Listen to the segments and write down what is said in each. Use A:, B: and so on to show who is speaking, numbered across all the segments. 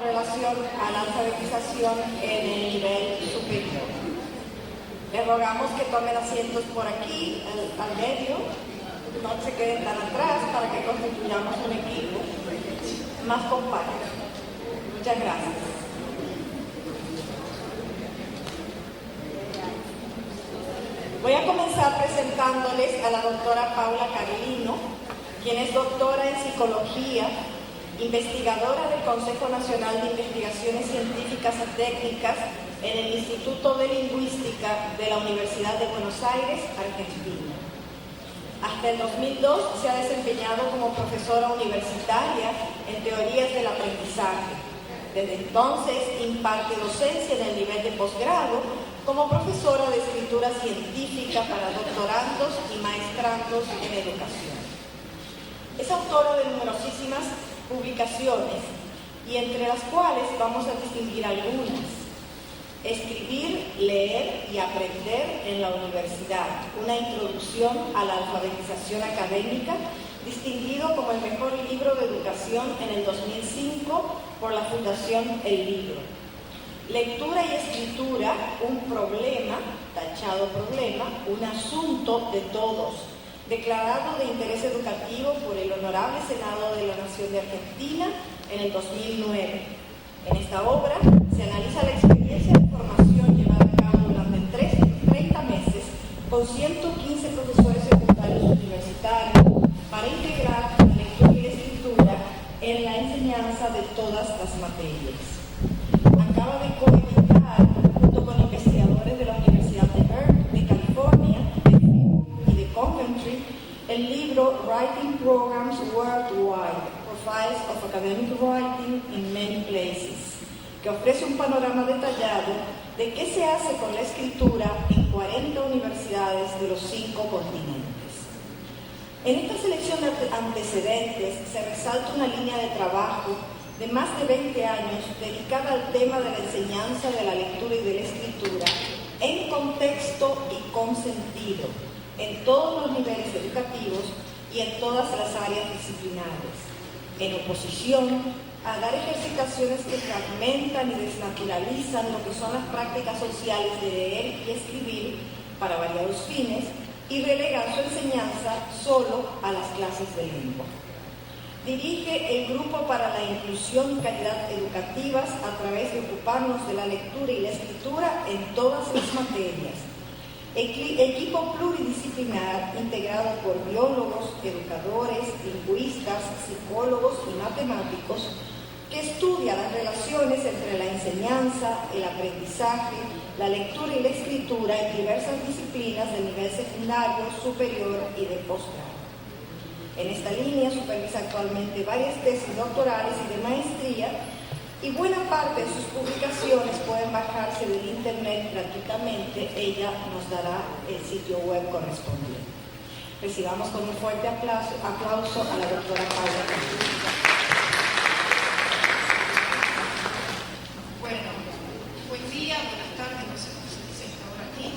A: relación a la alfabetización en el nivel superior. Les rogamos que tomen asientos por aquí, al medio, no se queden tan atrás para que constituyamos un equipo más compacto. Muchas gracias. Voy a comenzar presentándoles a la doctora Paula Carlino, quien es doctora en psicología, investigadora del Consejo Nacional de Investigaciones Científicas y Técnicas en el Instituto de Lingüística de la Universidad de Buenos Aires, Argentina. Hasta el 2002 se ha desempeñado como profesora universitaria en teorías del aprendizaje. Desde entonces imparte docencia en el nivel de posgrado como profesora de escritura científica para doctorandos y maestrandos en educación. Es autora de numerosísimas publicaciones y entre las cuales vamos a distinguir algunas: Escribir, leer y aprender en la universidad, una introducción a la alfabetización académica, distinguido como el mejor libro de educación en el 2005 por la Fundación El Libro. Lectura y escritura, un problema, tachado problema, un asunto de todos, declarado de interés educativo por el Honorable Senado de la Nación de Argentina en el 2009. En esta obra se analiza la experiencia de formación llevada a cabo durante 30 meses con 115 profesores secundarios universitarios para integrar la lectura y la escritura en la enseñanza de todas las materias. Acaba de coeditar, junto con investigadores de la Universidad de California, de y de Coventry, el libro Writing Programs Worldwide, Profiles of Academic Writing in Many Places, que ofrece un panorama detallado de qué se hace con la escritura en 40 universidades de los 5 continentes. En esta selección de antecedentes se resalta una línea de trabajo de más de 20 años dedicada al tema de la enseñanza de la lectura y de la escritura en contexto y con sentido, en todos los niveles educativos y en todas las áreas disciplinares, en oposición a dar ejercitaciones que fragmentan y desnaturalizan lo que son las prácticas sociales de leer y escribir para variados fines y relegan su enseñanza solo a las clases de lengua. Dirige el Grupo para la Inclusión y Calidad Educativas a través de ocuparnos de la lectura y la escritura en todas las materias. Equipo pluridisciplinar integrado por biólogos, educadores, lingüistas, psicólogos y matemáticos que estudia las relaciones entre la enseñanza, el aprendizaje, la lectura y la escritura en diversas disciplinas de nivel secundario, superior y de posgrado. En esta línea supervisa actualmente varias tesis doctorales y de maestría, y buena parte de sus publicaciones pueden bajarse del internet gratuitamente. Ella nos dará el sitio web correspondiente. Recibamos con un fuerte aplauso a la doctora Paula Carlino.
B: Bueno, buen día, buenas tardes, no sé cómo se dice esta hora aquí.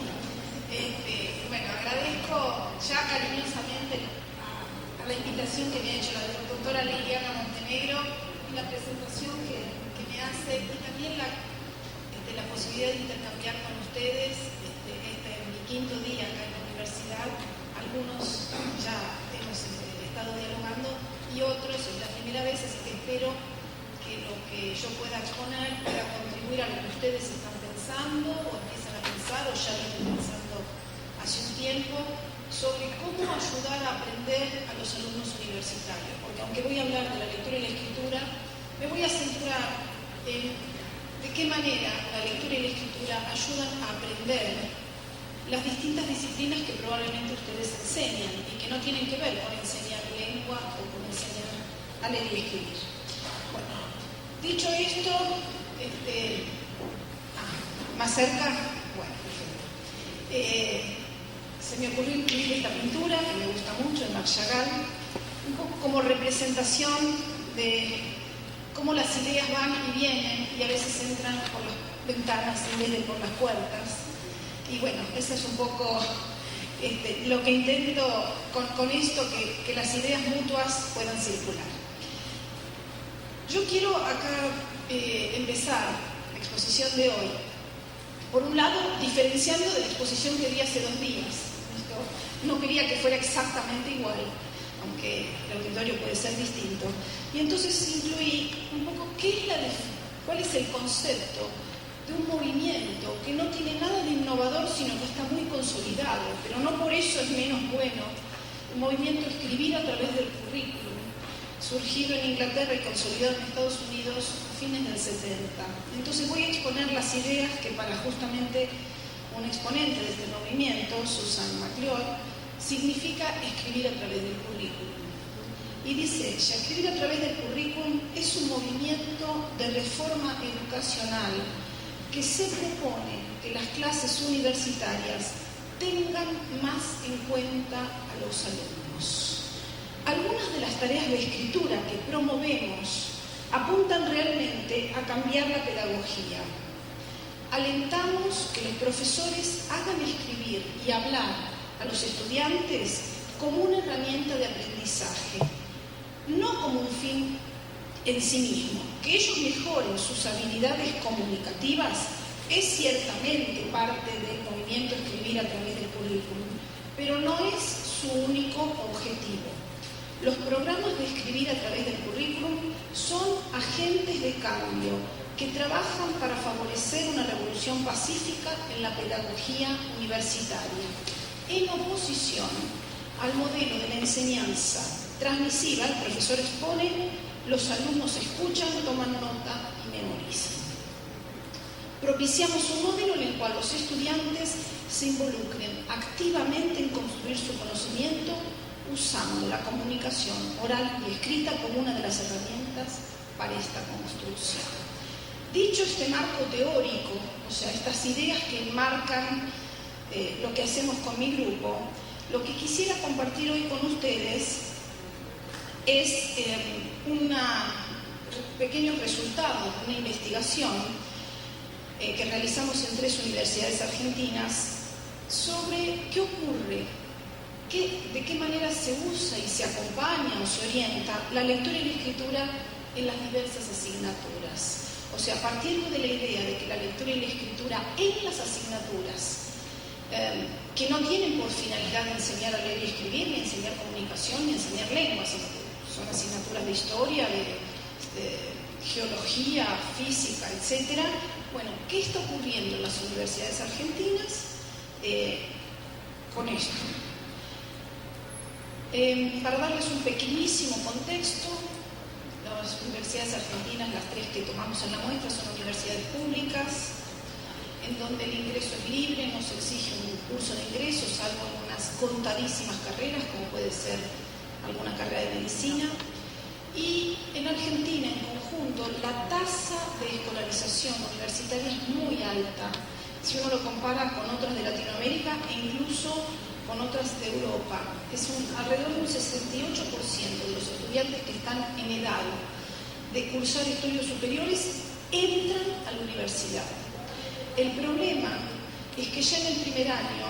B: Bueno, agradezco ya cariñosamente a la invitación que me ha hecho la doctora Liliana Montenegro y la presentación que me hace, y también la posibilidad de intercambiar con ustedes mi quinto día acá en la universidad. Algunos ya hemos estado dialogando y otros es la primera vez, así que espero que lo que yo pueda exponer pueda contribuir a lo que ustedes están pensando o empiezan a pensar o ya vienen pensando hace un tiempo sobre cómo ayudar a aprender a los alumnos universitarios, porque aunque voy a hablar de la lectura y la escritura, me voy a centrar en de qué manera la lectura y la escritura ayudan a aprender las distintas disciplinas que probablemente ustedes enseñan y que no tienen que ver con enseñar lengua o con enseñar a leer y escribir. Bueno, dicho esto, más cerca, bueno, se me ocurrió incluir esta pintura que me gusta mucho, de Marc Chagall, un poco como representación de cómo las ideas van y vienen y a veces entran por las ventanas en vez de por las puertas. Y bueno, eso es un poco lo que intento con esto, que las ideas mutuas puedan circular. Yo quiero acá empezar la exposición de hoy, por un lado, diferenciando de la exposición que di hace 2 días. No quería que fuera exactamente igual, aunque el auditorio puede ser distinto. Y entonces incluí un poco cuál es el concepto de un movimiento que no tiene nada de innovador, sino que está muy consolidado, pero no por eso es menos bueno. El movimiento Escribir a través del currículum, surgido en Inglaterra y consolidado en Estados Unidos a fines del 70. Entonces voy a exponer las ideas que para justamente un exponente de este movimiento, Susan MacLeod, significa escribir a través del currículum. Y dice ella, escribir a través del currículum es un movimiento de reforma educacional que se propone que las clases universitarias tengan más en cuenta a los alumnos. Algunas de las tareas de escritura que promovemos apuntan realmente a cambiar la pedagogía. Alentamos que los profesores hagan escribir y hablar a los estudiantes como una herramienta de aprendizaje, no como un fin en sí mismo. Que ellos mejoren sus habilidades comunicativas es ciertamente parte del movimiento Escribir a través del currículum, pero no es su único objetivo. Los programas de Escribir a través del currículum son agentes de cambio que trabajan para favorecer una revolución pacífica en la pedagogía universitaria, en oposición al modelo de la enseñanza transmisiva. El profesor expone, los alumnos escuchan, toman nota y memorizan. Propiciamos un modelo en el cual los estudiantes se involucren activamente en construir su conocimiento usando la comunicación oral y escrita como una de las herramientas para esta construcción. Dicho este marco teórico, o sea, estas ideas que enmarcan lo que hacemos con mi grupo, lo que quisiera compartir hoy con ustedes es un pequeño resultado de una investigación que realizamos en 3 universidades argentinas sobre qué ocurre, de qué manera se usa y se acompaña o se orienta la lectura y la escritura en las diversas asignaturas. O sea, partiendo de la idea de que la lectura y la escritura en las asignaturas que no tienen por finalidad enseñar a leer y escribir, ni enseñar comunicación, ni enseñar lenguas, sino que son asignaturas de historia, de geología, física, etc. Bueno, ¿qué está ocurriendo en las universidades argentinas con esto? Para darles un pequeñísimo contexto, las universidades argentinas, las 3 que tomamos en la muestra, son universidades públicas, en donde el ingreso es libre, no se exige un curso de ingreso, salvo en unas contadísimas carreras, como puede ser alguna carrera de medicina. Y en Argentina, en conjunto, la tasa de escolarización universitaria es muy alta, si uno lo compara con otras de Latinoamérica e incluso con otras de Europa. Es alrededor de un 68% de los estudiantes que están en edad de cursar estudios superiores entran a la universidad. El problema es que ya en el primer año,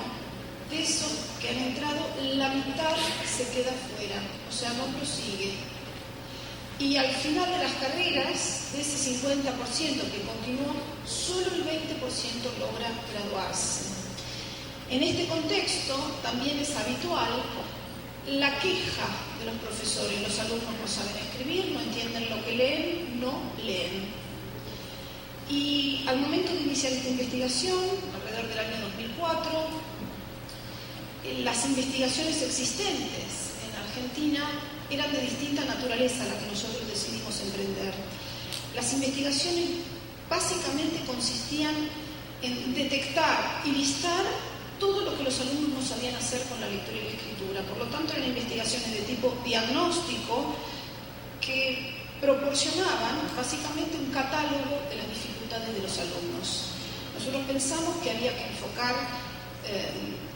B: de esos que han entrado, la mitad se queda fuera, o sea, no prosigue. Y al final de las carreras, de ese 50% que continuó, solo el 20% logra graduarse. En este contexto también es habitual la queja de los profesores. Los alumnos no saben escribir, no entienden lo que leen, no leen. Y al momento de iniciar esta investigación, alrededor del año 2004, las investigaciones existentes en Argentina eran de distinta naturaleza a la que nosotros decidimos emprender. Las investigaciones básicamente consistían en detectar y listar todo lo que los alumnos no sabían hacer con la lectura y la escritura. Por lo tanto, eran investigaciones de tipo diagnóstico que proporcionaban básicamente un catálogo de las dificultades de los alumnos. Nosotros pensamos que había que enfocar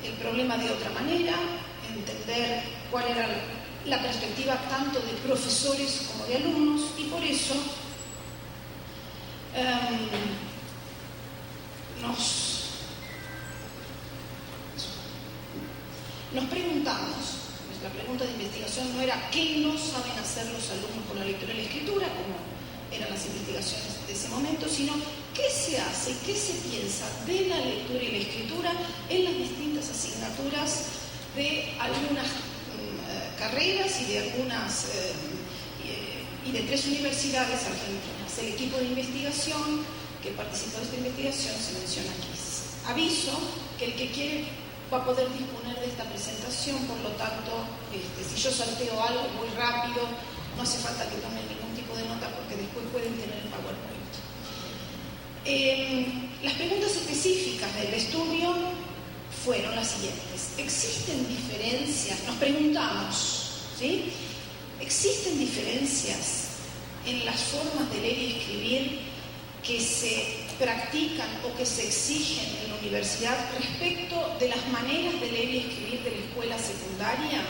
B: el problema de otra manera, entender cuál era la perspectiva tanto de profesores como de alumnos, y por eso nos preguntamos, nuestra pregunta de investigación no era qué no saben hacer los alumnos con la lectura y la escritura, como eran las investigaciones de ese momento, sino qué se hace, qué se piensa de la lectura y la escritura en las distintas asignaturas de algunas carreras y de algunas y de 3 universidades argentinas. El equipo de investigación que participó de esta investigación se menciona aquí. Aviso que el que quiere va a poder disponer de esta presentación, por lo tanto, si yo salteo algo muy rápido, no hace falta que tomen ningún tipo de nota porque después pueden tener el PowerPoint. Las preguntas específicas del estudio fueron las siguientes. ¿Existen diferencias? Nos preguntamos, ¿sí? ¿Existen diferencias en las formas de leer y escribir que se practican o que se exigen en la universidad respecto de las maneras de leer y escribir de la escuela secundaria?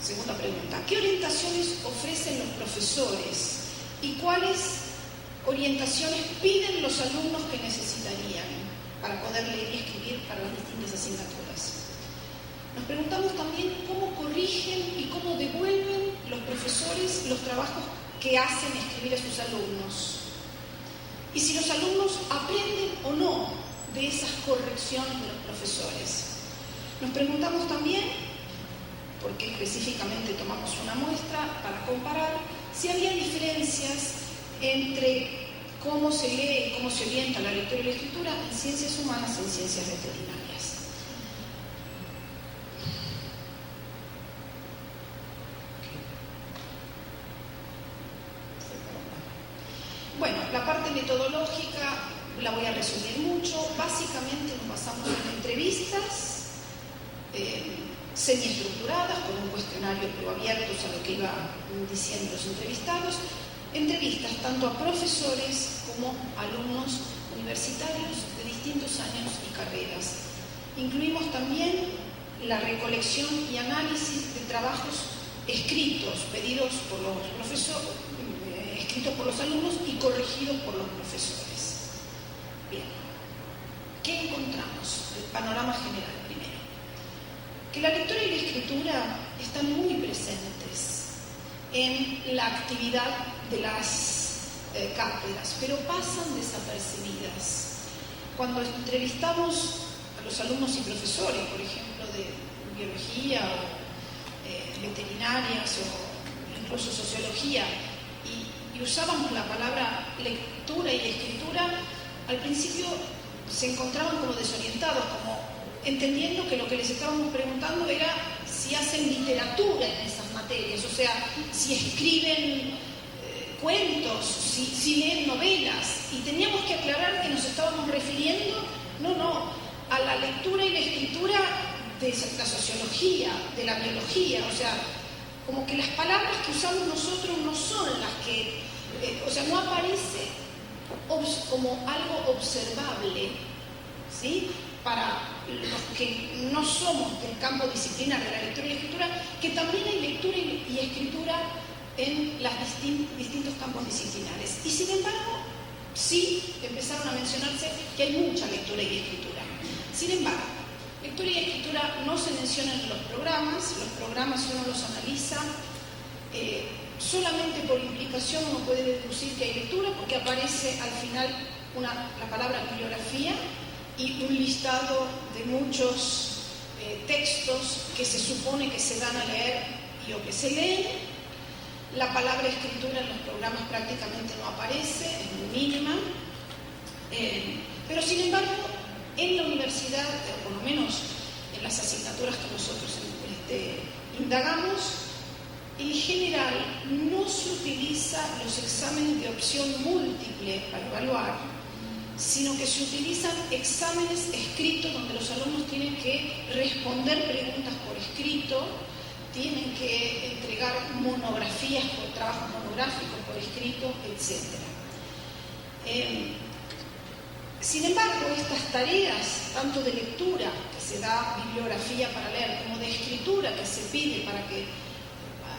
B: Segunda pregunta, ¿qué orientaciones ofrecen los profesores y cuáles orientaciones piden los alumnos que necesitarían para poder leer y escribir para las distintas asignaturas? Nos preguntamos también cómo corrigen y cómo devuelven los profesores los trabajos que hacen escribir a sus alumnos. Y si los alumnos aprenden o no de esas correcciones de los profesores. Nos preguntamos también, porque específicamente tomamos una muestra para comparar, si había diferencias entre cómo se lee y cómo se orienta la lectura y la escritura en ciencias humanas y en ciencias veterinarias. Bueno, la parte metodológica la voy a resumir mucho. Básicamente nos basamos en entrevistas semiestructuradas, con un cuestionario pero abiertos a lo que iban diciendo los entrevistados. Entrevistas tanto a profesores como a alumnos universitarios de distintos años y carreras. Incluimos también la recolección y análisis de trabajos escritos, pedidos por los profesores, escritos por los alumnos y corregidos por los profesores. Bien, ¿qué encontramos? El panorama general primero. Que la lectura y la escritura están muy presentes en la actividad de las cátedras, pero pasan desapercibidas. Cuando entrevistamos a los alumnos y profesores, por ejemplo, de biología o veterinarias o incluso sociología, y usábamos la palabra lectura y escritura, al principio se encontraban como desorientados, como entendiendo que lo que les estábamos preguntando era si hacen literatura en esas materias, o sea, si escriben cuentos, si leen novelas, y teníamos que aclarar que nos estábamos refiriendo, no, a la lectura y la escritura de la sociología, de la biología, o sea, como que las palabras que usamos nosotros no son las que, o sea, no aparece como algo observable, ¿sí? Para los que no somos del campo disciplinar de la lectura y la escritura, que también hay lectura y escritura en los distintos campos disciplinares. Y sin embargo, sí empezaron a mencionarse que hay mucha lectura y escritura. Sin embargo, lectura y escritura no se mencionan en los programas si uno los analiza, solamente por implicación uno puede deducir que hay lectura porque aparece al final la palabra bibliografía y un listado de muchos textos que se supone que se dan a leer y o que se leen. La palabra escritura en los programas prácticamente no aparece, es muy mínima, pero sin embargo en la universidad, o por lo menos en las asignaturas que nosotros indagamos, en general no se utiliza los exámenes de opción múltiple para evaluar, sino que se utilizan exámenes escritos donde los alumnos tienen que responder preguntas por escrito, tienen que entregar monografías por trabajos monográficos por escrito, etc. Sin embargo, estas tareas, tanto de lectura, que se da bibliografía para leer, como de escritura, que se pide para que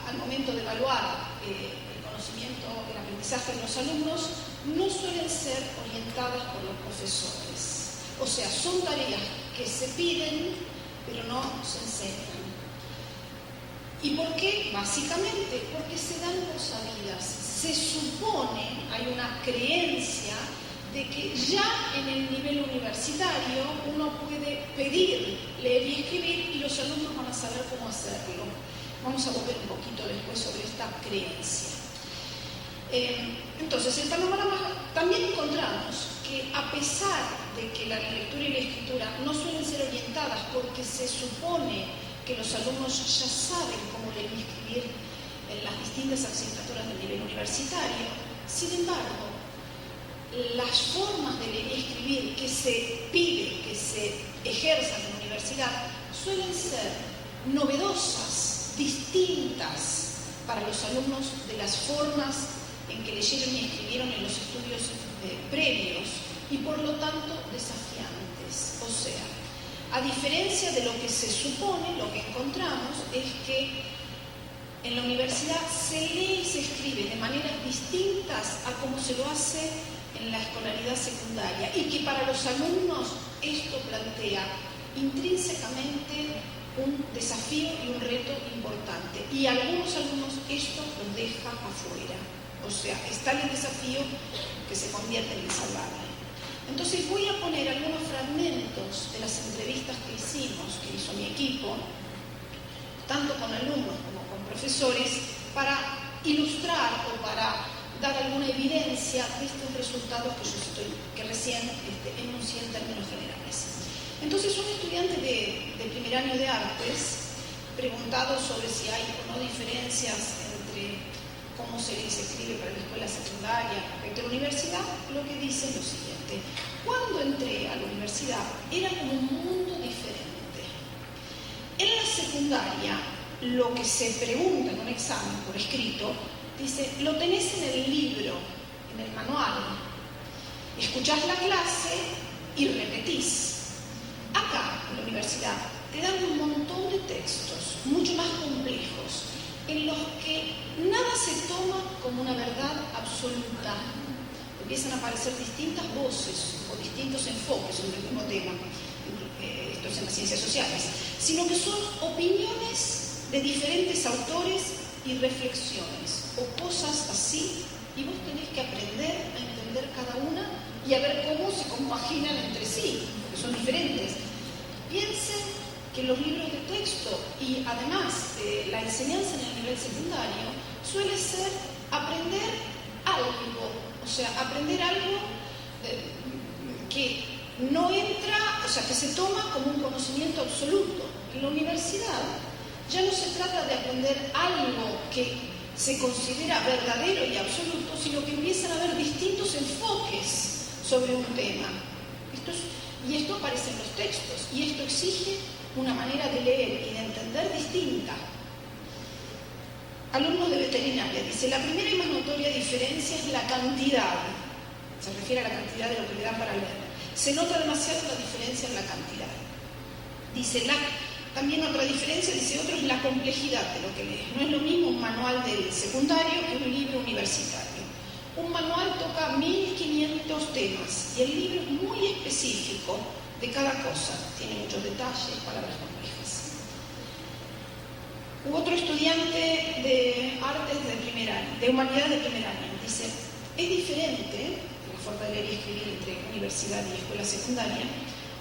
B: al momento de evaluar el conocimiento, el aprendizaje de los alumnos, no suelen ser orientadas por los profesores. O sea, son tareas que se piden, pero no se enseñan. ¿Y por qué? Básicamente porque se dan por sabidas. se supone, hay una creencia de que ya en el nivel universitario uno puede pedir, leer y escribir y los alumnos van a saber cómo hacerlo. Vamos a volver un poquito después sobre esta creencia. Entonces, el panorama también encontramos que a pesar de que la lectura y la escritura no suelen ser orientadas porque se supone que los alumnos ya saben cómo leer y escribir en las distintas asignaturas del nivel universitario, sin embargo, las formas de leer y escribir que se piden, que se ejerzan en la universidad, suelen ser novedosas, distintas para los alumnos de las formas en que leyeron y escribieron en los estudios previos y por lo tanto desafiantes. O sea, a diferencia de lo que se supone, lo que encontramos es que en la universidad se lee y se escribe de maneras distintas a como se lo hace en la escolaridad secundaria y que para los alumnos esto plantea intrínsecamente un desafío y un reto importante. Y a algunos alumnos esto los deja afuera. O sea, es tal el desafío que se convierte en insalvable. Entonces voy a poner algunos fragmentos de las entrevistas que hicimos, que hizo mi equipo, tanto con alumnos como con profesores, para ilustrar o para dar alguna evidencia de estos resultados que recién enuncié en términos generales. Entonces, un estudiante de primer año de artes, preguntado sobre si hay o no diferencias entre cómo se lee y se escribe para la escuela secundaria respecto a la universidad, lo que dice es lo siguiente: cuando entré a la universidad era como un mundo diferente. En la secundaria, lo que se pregunta en un examen por escrito, dice, lo tenés en el libro, en el manual, escuchás la clase y repetís. Acá, en la universidad, te dan un montón de textos, mucho más complejos, en los que nada se toma como una verdad absoluta. Empiezan a aparecer distintas voces o distintos enfoques sobre el mismo tema, esto es en las ciencias sociales, sino que son opiniones de diferentes autores y reflexiones o cosas así, y vos tenés que aprender a entender cada una y a ver cómo se compaginan entre sí, porque son diferentes. Piensen que los libros de texto y además la enseñanza en el nivel secundario suele ser aprender algo, o sea, aprender algo que no entra, o sea, que se toma como un conocimiento absoluto. En la universidad ya no se trata de aprender algo que se considera verdadero y absoluto, sino que empiezan a haber distintos enfoques sobre un tema. Y esto aparece en los textos, y esto exige una manera de leer y de entender distinta. Alumnos de veterinaria, dice, la primera y más notoria diferencia es la cantidad. Se refiere a la cantidad de lo que le dan para leer. Se nota demasiado la diferencia en la cantidad. Dice, también otra diferencia, dice otro, es la complejidad de lo que lees. No es lo mismo un manual del secundario que un libro universitario. Un manual toca 1500 temas y el libro es muy específico de cada cosa. Tiene muchos detalles, palabras complejas. Otro estudiante de artes de primer año, de humanidades de primer año, dice, es diferente la forma de leer y escribir entre universidad y escuela secundaria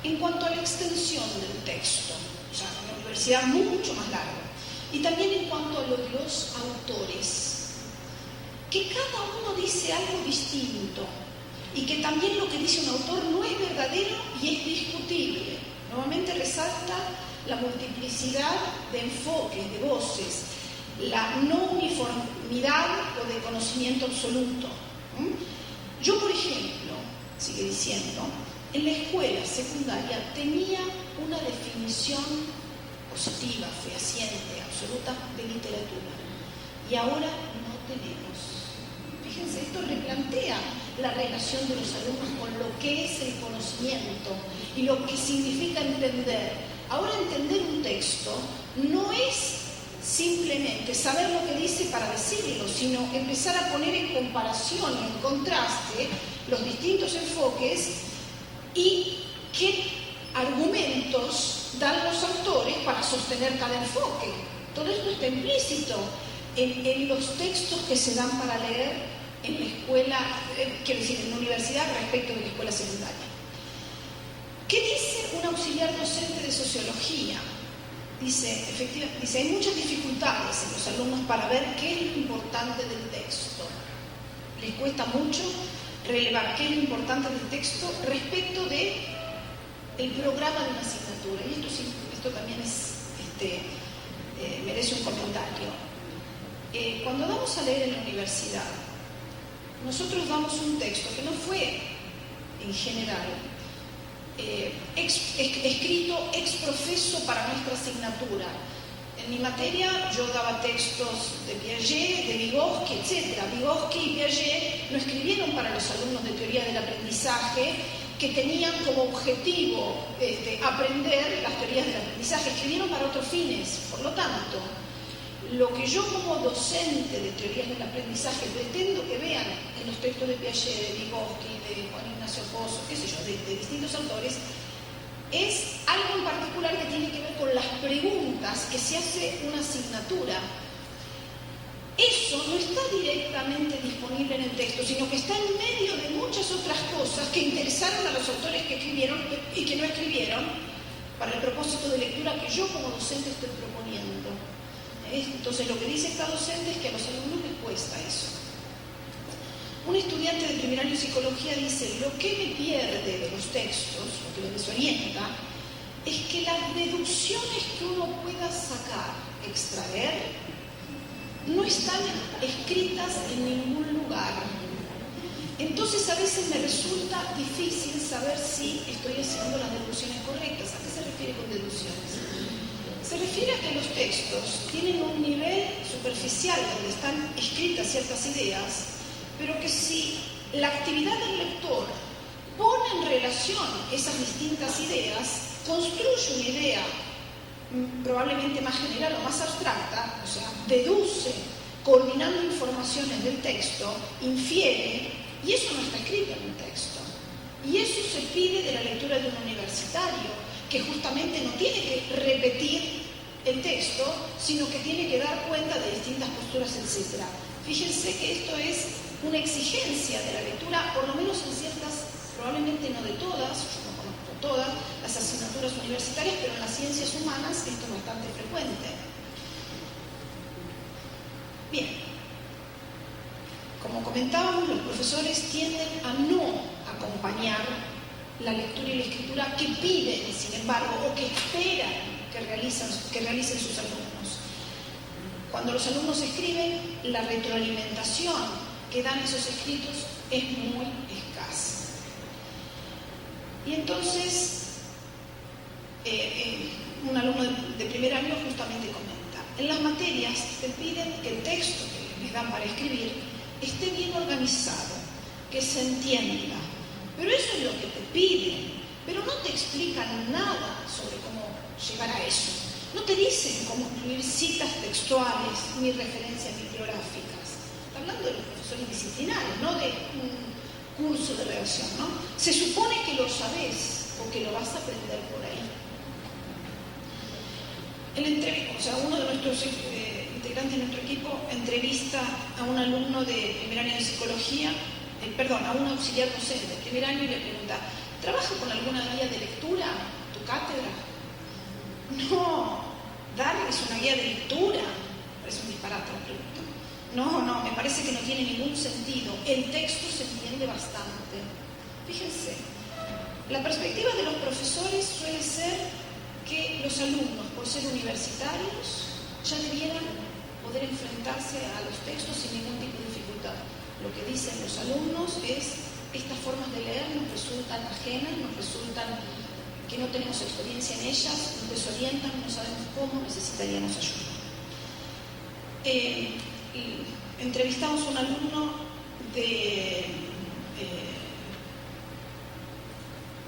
B: en cuanto a la extensión del texto. O sea, en la universidad mucho más largo. Y también en cuanto a lo de los autores, que cada uno dice algo distinto y que también lo que dice un autor no es verdadero y es discutible. Nuevamente resalta la multiplicidad de enfoques, de voces, la no uniformidad o de conocimiento absoluto. Yo, por ejemplo, sigue diciendo, en la escuela secundaria tenía una definición positiva, fehaciente, absoluta de literatura y ahora no tenemos. Fíjense, esto replantea la relación de los alumnos con lo que es el conocimiento y lo que significa entender. Ahora entender un texto no es simplemente saber lo que dice para decirlo, sino empezar a poner en comparación, en contraste, los distintos enfoques y qué argumentos dan los autores para sostener cada enfoque. Todo esto está implícito en los textos que se dan para leer en la escuela, quiero decir, en la universidad respecto de la escuela secundaria. ¿Qué dice un auxiliar docente de sociología? Dice, efectivamente, hay muchas dificultades en los alumnos para ver qué es lo importante del texto. Les cuesta mucho relevar qué es lo importante del texto respecto de el programa de una asignatura. Y esto también merece un comentario. Cuando vamos a leer en la universidad, nosotros damos un texto que no fue, en general, escrito ex professo para nuestra asignatura. En mi materia yo daba textos de Piaget, de Vygotsky, etc. Vygotsky y Piaget no escribieron para los alumnos de teoría del aprendizaje que tenían como objetivo aprender las teorías del aprendizaje, escribieron para otros fines. Por lo tanto, lo que yo como docente de teorías del aprendizaje pretendo que vean en los textos de Piaget, de Vygotsky, de Juan Ignacio Pozo, qué sé yo, de distintos autores, es algo en particular que tiene que ver con las preguntas que se hace una asignatura. Eso no está directamente disponible en el texto, sino que está en medio de muchas otras cosas que interesaron a los autores que escribieron y que no escribieron para el propósito de lectura que yo como docente estoy proponiendo. Entonces lo que dice esta docente es que a los alumnos les cuesta eso. Un estudiante de primer año de psicología dice, lo que me pierde de los textos, lo que me desorienta, es que las deducciones que uno pueda sacar, extraer, no están escritas en ningún lugar. Entonces a veces me resulta difícil saber si estoy haciendo las deducciones correctas. ¿A qué se refiere con deducciones? Se refiere a que los textos tienen un nivel superficial donde están escritas ciertas ideas, pero que si la actividad del lector pone en relación esas distintas ideas, construye una idea probablemente más general o más abstracta, o sea, deduce, coordinando informaciones del texto, infiere, y eso no está escrito en un texto. Y eso se pide de la lectura de un universitario, que justamente no tiene que repetir el texto, sino que tiene que dar cuenta de distintas posturas, etc. Fíjense que esto es una exigencia de la lectura, por lo menos en ciertas, probablemente no de todas, yo no conozco todas las asignaturas universitarias, pero en las ciencias humanas esto es bastante frecuente. Bien, como comentábamos, los profesores tienden a no acompañar la lectura y la escritura que piden, sin embargo, o que esperan que realicen sus alumnos. Cuando los alumnos escriben, la retroalimentación que dan esos escritos es muy escasa. Y entonces, un alumno de primer año justamente comenta, en las materias te piden que el texto que les dan para escribir esté bien organizado, que se entienda, pero eso es lo que te piden, pero no te explican nada sobre cómo llegar a eso. No te dicen cómo incluir citas textuales ni referencias bibliográficas. Está hablando de los profesores disciplinarios, no de un curso de redacción, ¿no? Se supone que lo sabes o que lo vas a aprender por ahí. Uno de nuestros integrantes de nuestro equipo entrevista a un alumno de primer año de psicología, a un auxiliar docente de primer año y le pregunta, ¿trabaja con alguna guía de lectura tu cátedra? No, darles una guía de lectura, parece un disparate la pregunta. No, me parece que no tiene ningún sentido. El texto se entiende bastante. Fíjense, la perspectiva de los profesores suele ser que los alumnos, por ser universitarios, ya debieran poder enfrentarse a los textos sin ningún tipo de dificultad. Lo que dicen los alumnos es, estas formas de leer nos resultan ajenas, nos resultan que no tenemos experiencia en ellas, nos desorientan, no sabemos cómo, necesitaríamos ayuda. Entrevistamos a un alumno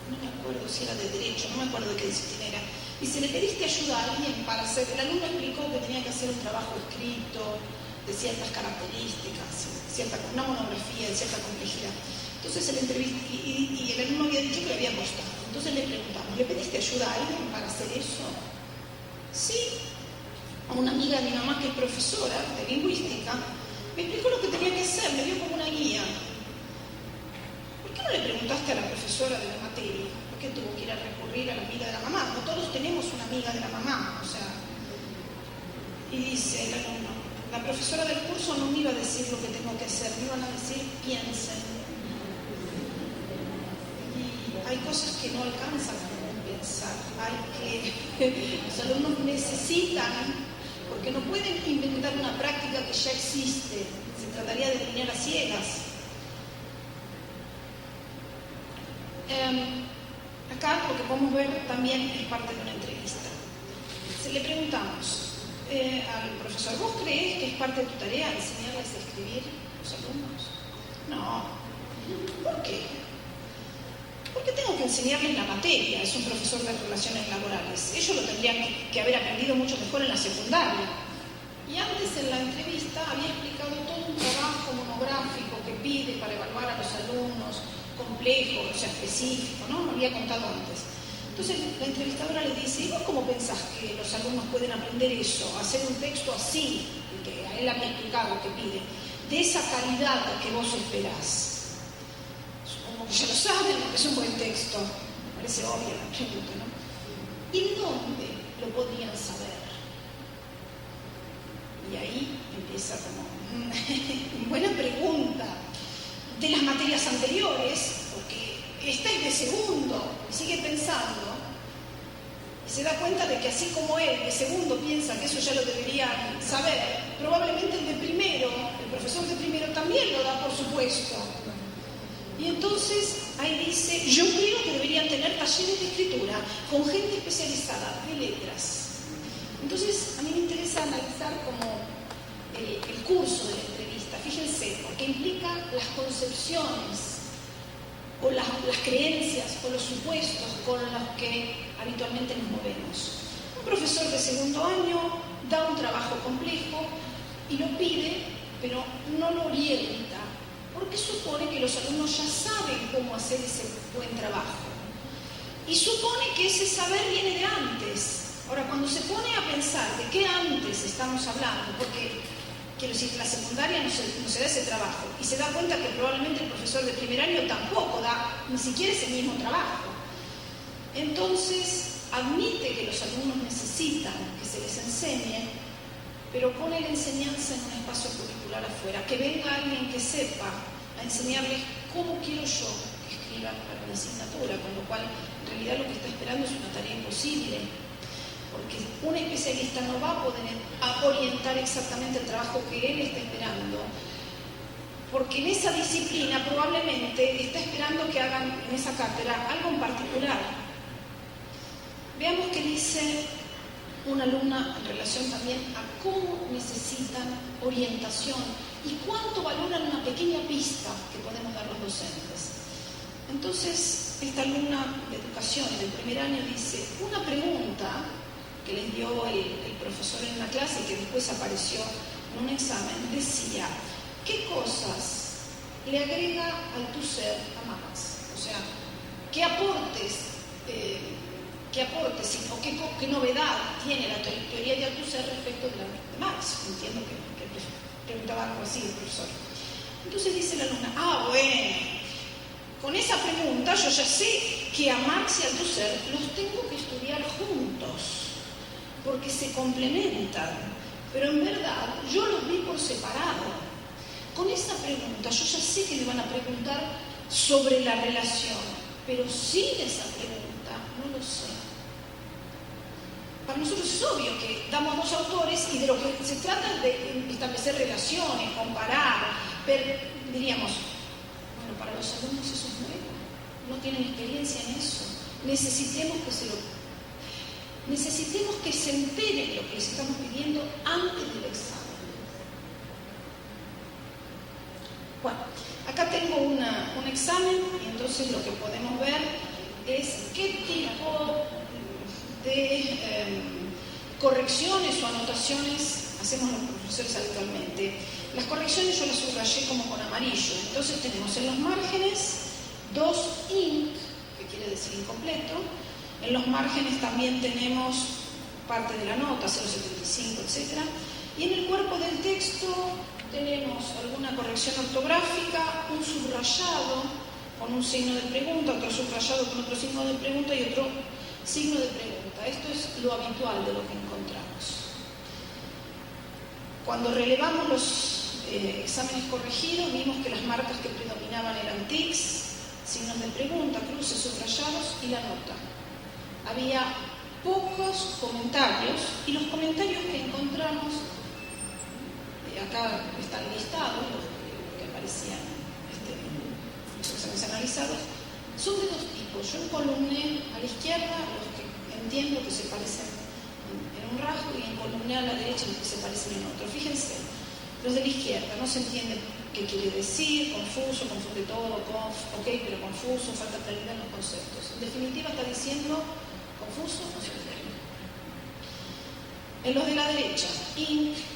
B: no me acuerdo si era de Derecho, no me acuerdo de qué disciplina era, y se le pediste ayuda a alguien para hacer, el alumno explicó que tenía que hacer un trabajo escrito de ciertas características, una monografía de cierta complejidad. Entonces el entrevista, y el alumno había dicho que le había costado. Entonces le preguntamos, ¿le pediste ayuda a alguien para hacer eso? Sí. a una amiga de mi mamá que es profesora de lingüística, me explicó lo que tenía que hacer, me dio como una guía. ¿Por qué no le preguntaste a la profesora de la materia? ¿Por qué tuvo que ir a recurrir a la amiga de la mamá? No todos tenemos una amiga de la mamá, o sea. Y dice el alumno, la profesora del curso no me iba a decir lo que tengo que hacer, me iban a decir piensen. Y hay cosas que no alcanzan a pensar, los alumnos necesitan, porque no pueden inventar una práctica que ya existe, se trataría de enseñar a ciegas. Acá lo que podemos ver también es parte de una entrevista. Le preguntamos al profesor, ¿vos creés que es parte de tu tarea enseñarles a escribir a los alumnos? No. ¿Por qué? Porque tengo que enseñarles la materia, es un profesor de relaciones laborales. Ellos lo tendrían que haber aprendido mucho mejor en la secundaria. Y antes en la entrevista había explicado todo un trabajo monográfico que pide para evaluar a los alumnos, complejo, o sea, específico, ¿no? Lo había contado antes. Entonces la entrevistadora le dice, ¿y vos cómo pensás que los alumnos pueden aprender eso? Hacer un texto así, que a él había explicado que pide, de esa calidad que vos esperás. Supongo que ya lo saben, porque es un buen texto. Me parece obvia la pregunta, ¿no? ¿Y de dónde lo podrían saber? Y ahí empieza como, buena pregunta. De las materias anteriores, porque esta es de segundo, y sigue pensando, y se da cuenta de que así como él, de segundo, piensa que eso ya lo deberían saber, probablemente el de primero, el profesor de primero también lo da por supuesto. Y entonces ahí dice, yo creo que deberían tener talleres de escritura con gente especializada de letras. Entonces a mí me interesa analizar como el curso de la entrevista, fíjense, porque implica las concepciones o las creencias o los supuestos con los que habitualmente nos movemos. Un profesor de segundo año da un trabajo complejo y lo pide, pero no lo orienta, porque supone que los alumnos ya saben cómo hacer ese buen trabajo. Y supone que ese saber viene de antes. Ahora, cuando se pone a pensar de qué antes estamos hablando, porque quiero decir que la secundaria no se da ese trabajo, y se da cuenta que probablemente el profesor de primer año tampoco da ni siquiera ese mismo trabajo. Entonces, admite que los alumnos necesitan que se les enseñe, pero pone la enseñanza en un espacio curricular afuera, que venga alguien que sepa a enseñarles cómo quiero yo que escriban para una asignatura, con lo cual en realidad lo que está esperando es una tarea imposible, porque un especialista no va a poder orientar exactamente el trabajo que él está esperando, porque en esa disciplina probablemente está esperando que hagan en esa cátedra algo en particular. Veamos qué dice una alumna en relación también a cómo necesitan orientación y cuánto valoran una pequeña pista que podemos dar los docentes. Entonces, esta alumna de educación del primer año dice, una pregunta que les dio el profesor en una clase y que después apareció en un examen, decía, ¿qué cosas le agrega al tu ser a Marx? O sea, ¿qué aportes o qué novedad tiene la teoría de Althusser respecto de Marx? Entiendo que preguntaba algo así el profesor. Entonces dice la alumna, bueno, con esa pregunta yo ya sé que a Marx y a Althusser los tengo que estudiar juntos, porque se complementan, pero en verdad yo los vi por separado. Con esa pregunta yo ya sé que le van a preguntar sobre la relación, pero sin esa pregunta no lo sé. Para nosotros es obvio que damos dos autores y de lo que se trata es de establecer relaciones, comparar, pero diríamos, bueno, para los alumnos eso es nuevo, no tienen experiencia en eso, necesitemos que se enteren de lo que les estamos pidiendo antes del examen. Bueno, acá tengo un examen y entonces lo que podemos ver es qué tipo de correcciones o anotaciones hacemos los profesores habitualmente. Las correcciones yo las subrayé como con amarillo. Entonces tenemos en los márgenes 2 inc, que quiere decir incompleto. En los márgenes también tenemos parte de la nota, 075, etc. Y en el cuerpo del texto tenemos alguna corrección ortográfica, un subrayado con un signo de pregunta, otro subrayado con otro signo de pregunta y otro signo de pregunta. Esto es lo habitual de lo que encontramos. Cuando relevamos los exámenes corregidos, vimos que las marcas que predominaban eran tics, signos de pregunta, cruces, subrayados y la nota. Había pocos comentarios y los comentarios que encontramos, acá están listados, los que aparecían en los exámenes analizados, son de dos tipos. Yo encolumné a la izquierda los que entiendo que se parecen en un rasgo y encolumné a la derecha los que se parecen en otro. Fíjense, los de la izquierda no se entiende qué quiere decir, confuso, confunde todo, ok, pero confuso, falta claridad en los conceptos. En definitiva está diciendo confuso o se entiende. En los de la derecha,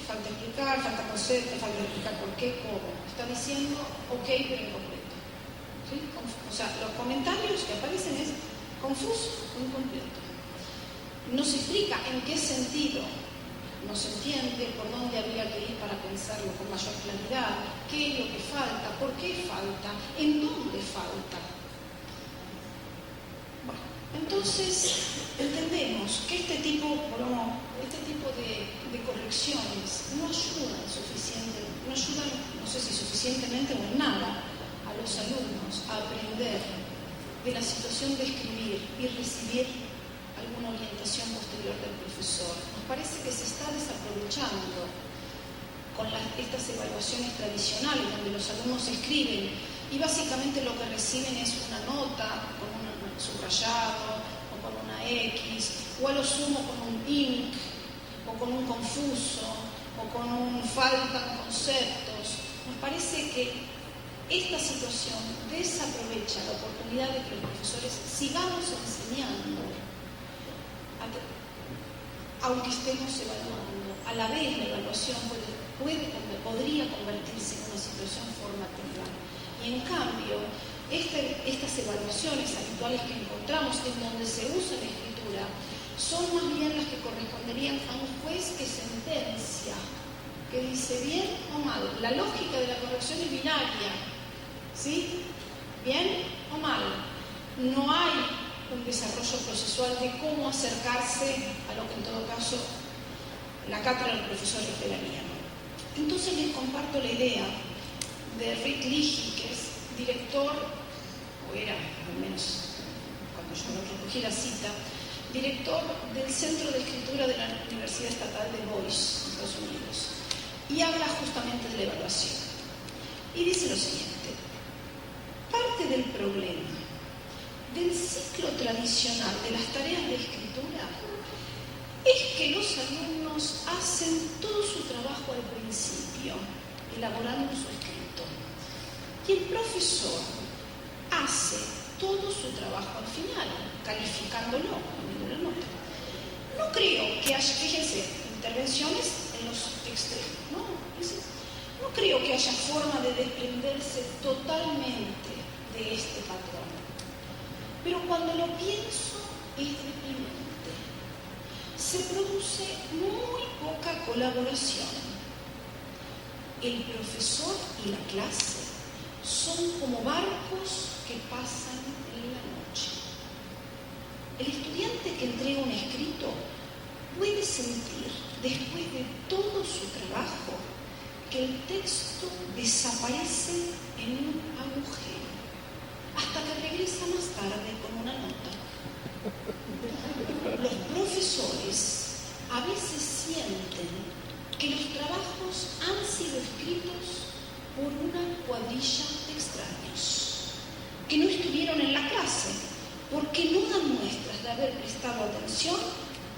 B: falta explicar, falta concepto, falta explicar por qué, cómo. Está diciendo ok, pero incompleto. ¿Sí? O sea, los comentarios que aparecen es confuso o incompleto. No se explica en qué sentido no se entiende, por dónde habría que ir para pensarlo con mayor claridad, qué es lo que falta, por qué falta, en dónde falta. Bueno, entonces entendemos que este tipo de correcciones no ayudan no sé si suficientemente o en nada, a los alumnos a aprender de la situación de escribir y recibir alguna orientación posterior del profesor. Nos parece que se está desaprovechando con estas evaluaciones tradicionales donde los alumnos escriben y básicamente lo que reciben es una nota con un subrayado o con una X o a lo sumo con un INC o con un confuso o con un faltan conceptos. Nos parece que esta situación desaprovecha la oportunidad de que los profesores sigamos enseñando aunque estemos evaluando. A la vez la evaluación podría convertirse en una situación formativa. Y en cambio, estas evaluaciones habituales que encontramos en donde se usa la escritura son más bien las que corresponderían a un juez que sentencia, que dice bien o mal. La lógica de la corrección es binaria, ¿sí? Bien o mal. No hay un desarrollo procesual de cómo acercarse a lo que en todo caso la cátedra del profesor esperaría. Entonces les comparto la idea de Rick Leahy, que es director, o era al menos cuando yo lo recogí la cita, director del Centro de Escritura de la Universidad Estatal de Boise, Estados Unidos, y habla justamente de la evaluación. Y dice lo siguiente: parte del problema del ciclo tradicional de las tareas de escritura es que los alumnos hacen todo su trabajo al principio, elaborando su escrito, y el profesor hace todo su trabajo al final, calificándolo, poniendo la nota. No creo que haya, fíjense, intervenciones en los extremos, ¿no? No creo que haya forma de desprenderse totalmente de este patrón. Pero cuando lo pienso es deprimente. Se produce muy poca colaboración. El profesor y la clase son como barcos que pasan en la noche. El estudiante que entrega un escrito puede sentir, después de todo su trabajo, que el texto desaparece en un agujero, hasta que regresa más tarde con una nota. Los profesores a veces sienten que los trabajos han sido escritos por una cuadrilla de extraños, que no estuvieron en la clase, porque no dan muestras de haber prestado atención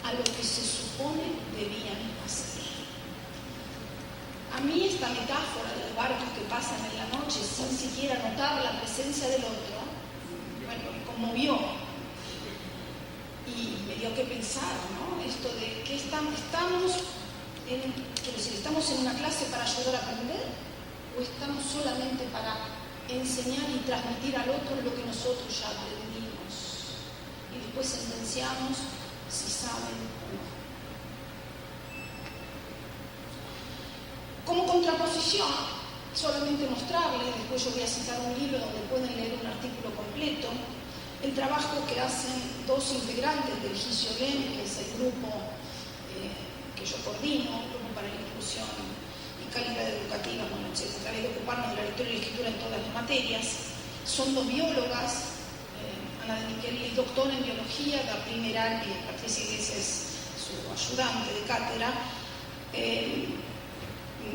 B: a lo que se supone debían hacer. A mí esta metáfora de los barcos que pasan en la noche sin siquiera notar la presencia del otro, bueno, me conmovió y me dio que pensar, ¿no? Esto de que estamos en una clase para ayudar a aprender o estamos solamente para enseñar y transmitir al otro lo que nosotros ya aprendimos y después sentenciamos si saben o no. contraposición, solamente mostrarles, después yo voy a citar un libro donde pueden leer un artículo completo, el trabajo que hacen dos integrantes del GISIOLEM, que es el grupo que yo coordino, el Grupo para la Inclusión y Calidad Educativa, bueno, etc. A través de ocuparnos de la lectura y la escritura en todas las materias. Son dos biólogas, Ana de Miquel es doctora en biología, da primer año, y Patricia Iglesias es su ayudante de cátedra,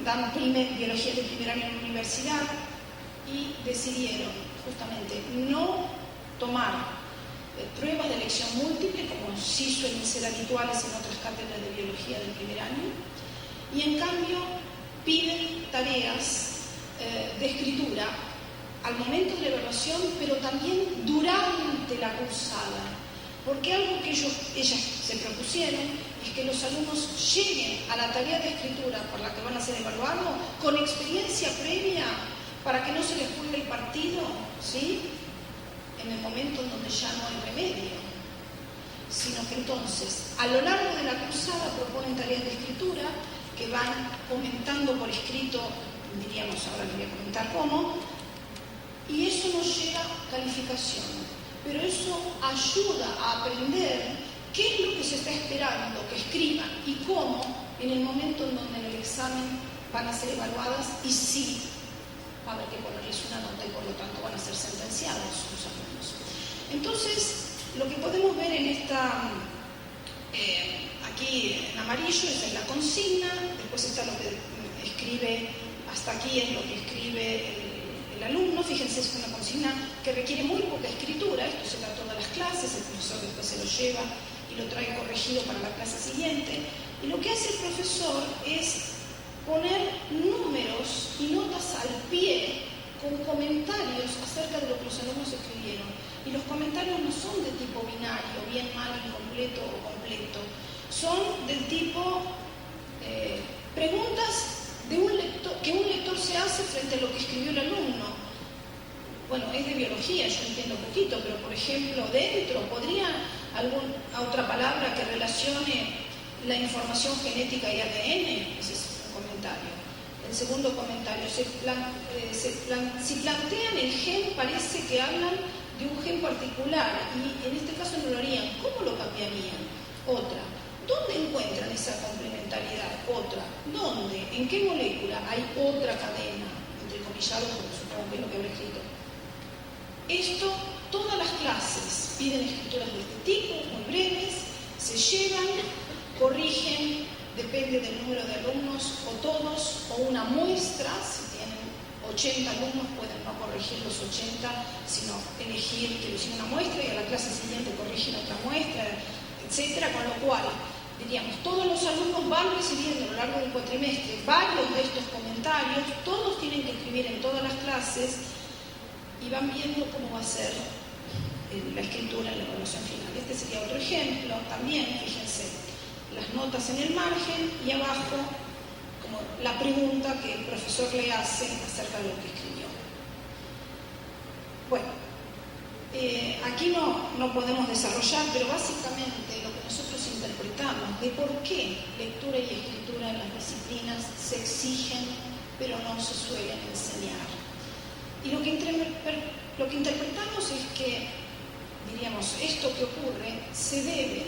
B: dan biología de primer año en la universidad y decidieron justamente no tomar pruebas de elección múltiple, como sí suelen ser habituales en otras cátedras de biología del primer año, y en cambio piden tareas de escritura al momento de la evaluación, pero también durante la cursada, porque algo que ellas se propusieron es que los alumnos lleguen a la tarea de escritura por la que van a ser evaluados con experiencia previa para que no se les juegue el partido, ¿sí?, en el momento en donde ya no hay remedio, sino que entonces a lo largo de la cursada proponen tareas de escritura que van comentando por escrito, diríamos, ahora les voy a comentar cómo, y eso no llega a calificación, pero eso ayuda a aprender qué es lo que se está esperando que escriban y cómo en el momento en donde en el examen van a ser evaluadas y sí va a haber que ponerles una nota y por lo tanto van a ser sentenciados los alumnos. Entonces, lo que podemos ver en esta, aquí en amarillo, esa es la consigna, después está lo que escribe, hasta aquí es lo que escribe el alumno. Fíjense, es una consigna que requiere muy poca escritura, esto se da a todas las clases, el profesor después se lo lleva y lo trae corregido para la clase siguiente, y lo que hace el profesor es poner números y notas al pie con comentarios acerca de lo que los alumnos escribieron. Y los comentarios no son de tipo binario, bien, mal, incompleto o completo. Son del tipo preguntas de que un lector se hace frente a lo que escribió el alumno. Bueno, es de biología, yo entiendo poquito, pero por ejemplo, dentro, ¿podría otra palabra que relacione la información genética y ADN? Ese es un comentario. El segundo comentario, si plantean el gen, parece que hablan de un gen particular y en este caso no lo harían. ¿Cómo lo cambiarían? Otra. ¿Dónde encuentran esa complementariedad? Otra. ¿Dónde? ¿En qué molécula hay otra cadena? Entre comillados, porque supongo que es lo que habrá escrito. Esto, todas las clases piden escrituras de este tipo, muy breves, se llevan, corrigen, depende del número de alumnos, o todos, o una muestra. Si tienen 80 alumnos pueden no corregir los 80, sino elegir que hicieron una muestra y a la clase siguiente corrigen otra muestra, etcétera, con lo cual, diríamos, todos los alumnos van recibiendo a lo largo del cuatrimestre varios de estos comentarios, todos tienen que escribir en todas las clases y van viendo cómo va a ser la escritura en la evaluación final. Este sería otro ejemplo, también, fíjense, las notas en el margen y abajo como la pregunta que el profesor le hace acerca de lo que escribió. Bueno, aquí no podemos desarrollar, pero básicamente lo que nosotros interpretamos de por qué lectura y escritura en las disciplinas se exigen pero no se suelen enseñar. Y lo que interpretamos es que, diríamos, esto que ocurre se debe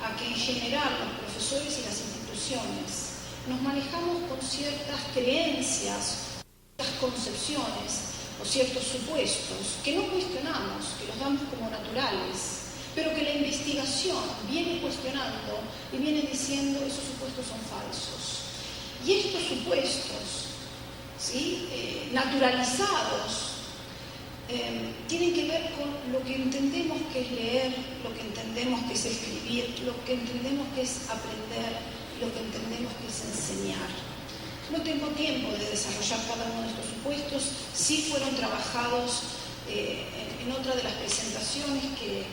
B: a que en general los profesores y las instituciones nos manejamos con ciertas creencias, ciertas concepciones o ciertos supuestos que no cuestionamos, que los damos como naturales, pero que la investigación viene cuestionando y viene diciendo esos supuestos son falsos. Y estos supuestos, ¿sí?, naturalizados, tienen que ver con lo que entendemos que es leer, lo que entendemos que es escribir, lo que entendemos que es aprender, lo que entendemos que es enseñar. No tengo tiempo de desarrollar cada uno de estos supuestos, sí fueron trabajados en otra de las presentaciones que,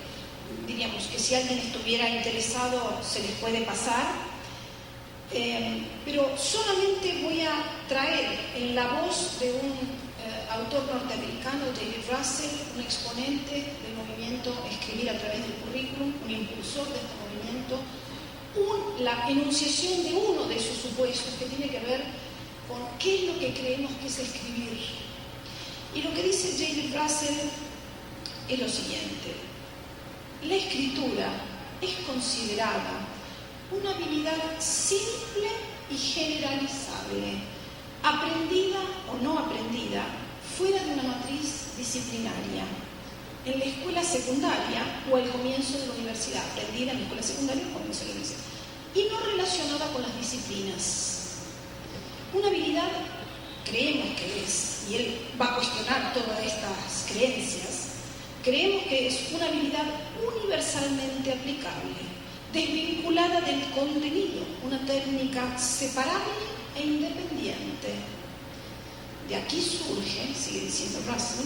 B: diríamos, que si alguien estuviera interesado se les puede pasar, pero solamente voy a traer en la voz de un autor norteamericano, David Russell, un exponente del movimiento Escribir a través del currículum, un impulsor de este movimiento, la enunciación de uno de sus supuestos que tiene que ver con qué es lo que creemos que es escribir. Y lo que dice David Russell es lo siguiente: la escritura es considerada una habilidad simple y generalizable, aprendida o no aprendida, fuera de una matriz disciplinaria, en la escuela secundaria o al comienzo de la universidad, aprendida en la escuela secundaria o al comienzo de la universidad, y no relacionada con las disciplinas. Una habilidad, creemos que es, y él va a cuestionar todas estas creencias, creemos que es una habilidad universalmente aplicable, desvinculada del contenido, una técnica separable e independiente. De aquí surge, sigue diciendo Russell,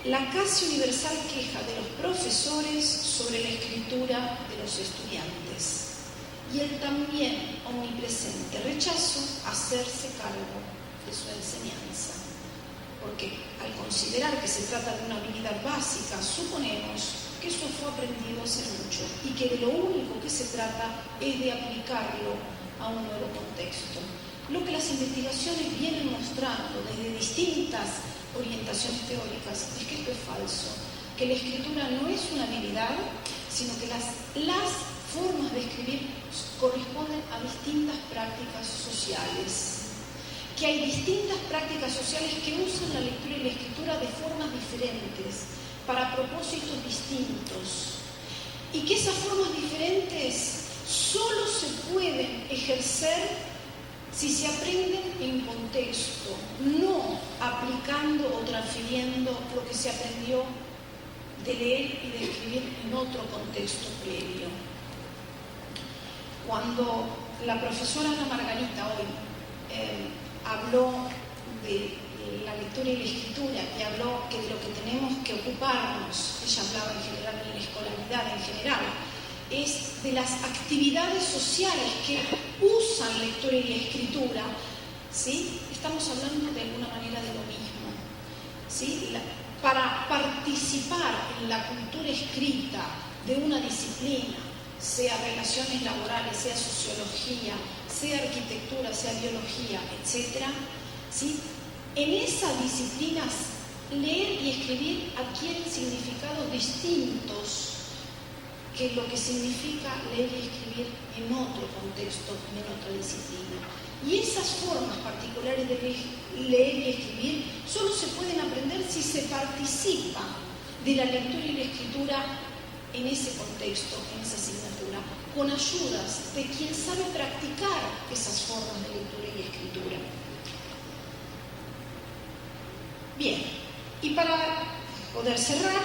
B: la casi universal queja de los profesores sobre la escritura de los estudiantes y el también omnipresente rechazo a hacerse cargo de su enseñanza. Porque al considerar que se trata de una habilidad básica, suponemos que eso fue aprendido hace mucho y que de lo único que se trata es de aplicarlo a un nuevo contexto. Lo que las investigaciones vienen mostrando desde distintas orientaciones teóricas es que esto es falso, que la escritura no es una habilidad, sino que las formas de escribir corresponden a distintas prácticas sociales, que hay distintas prácticas sociales que usan la lectura y la escritura de formas diferentes, para propósitos distintos, y que esas formas diferentes solo se pueden ejercer si se aprenden en contexto, no aplicando o transfiriendo lo que se aprendió de leer y de escribir en otro contexto previo. Cuando la profesora Ana Margarita hoy habló de la lectura y la escritura y habló que de lo que tenemos que ocuparnos, ella hablaba en general de la escolaridad en general, es de las actividades sociales que usan lectura y la escritura, ¿sí? Estamos hablando de alguna manera de lo mismo, ¿sí? Para participar en la cultura escrita de una disciplina, sea relaciones laborales, sea sociología, sea arquitectura, sea biología, etc., ¿sí? En esas disciplinas, leer y escribir adquieren significados distintos que lo que significa leer y escribir en otro contexto, en otra disciplina. Y esas formas particulares de leer y escribir solo se pueden aprender si se participa de la lectura y la escritura en ese contexto, en esa asignatura, con ayudas de quien sabe practicar esas formas de lectura y escritura. Bien, y para poder cerrar,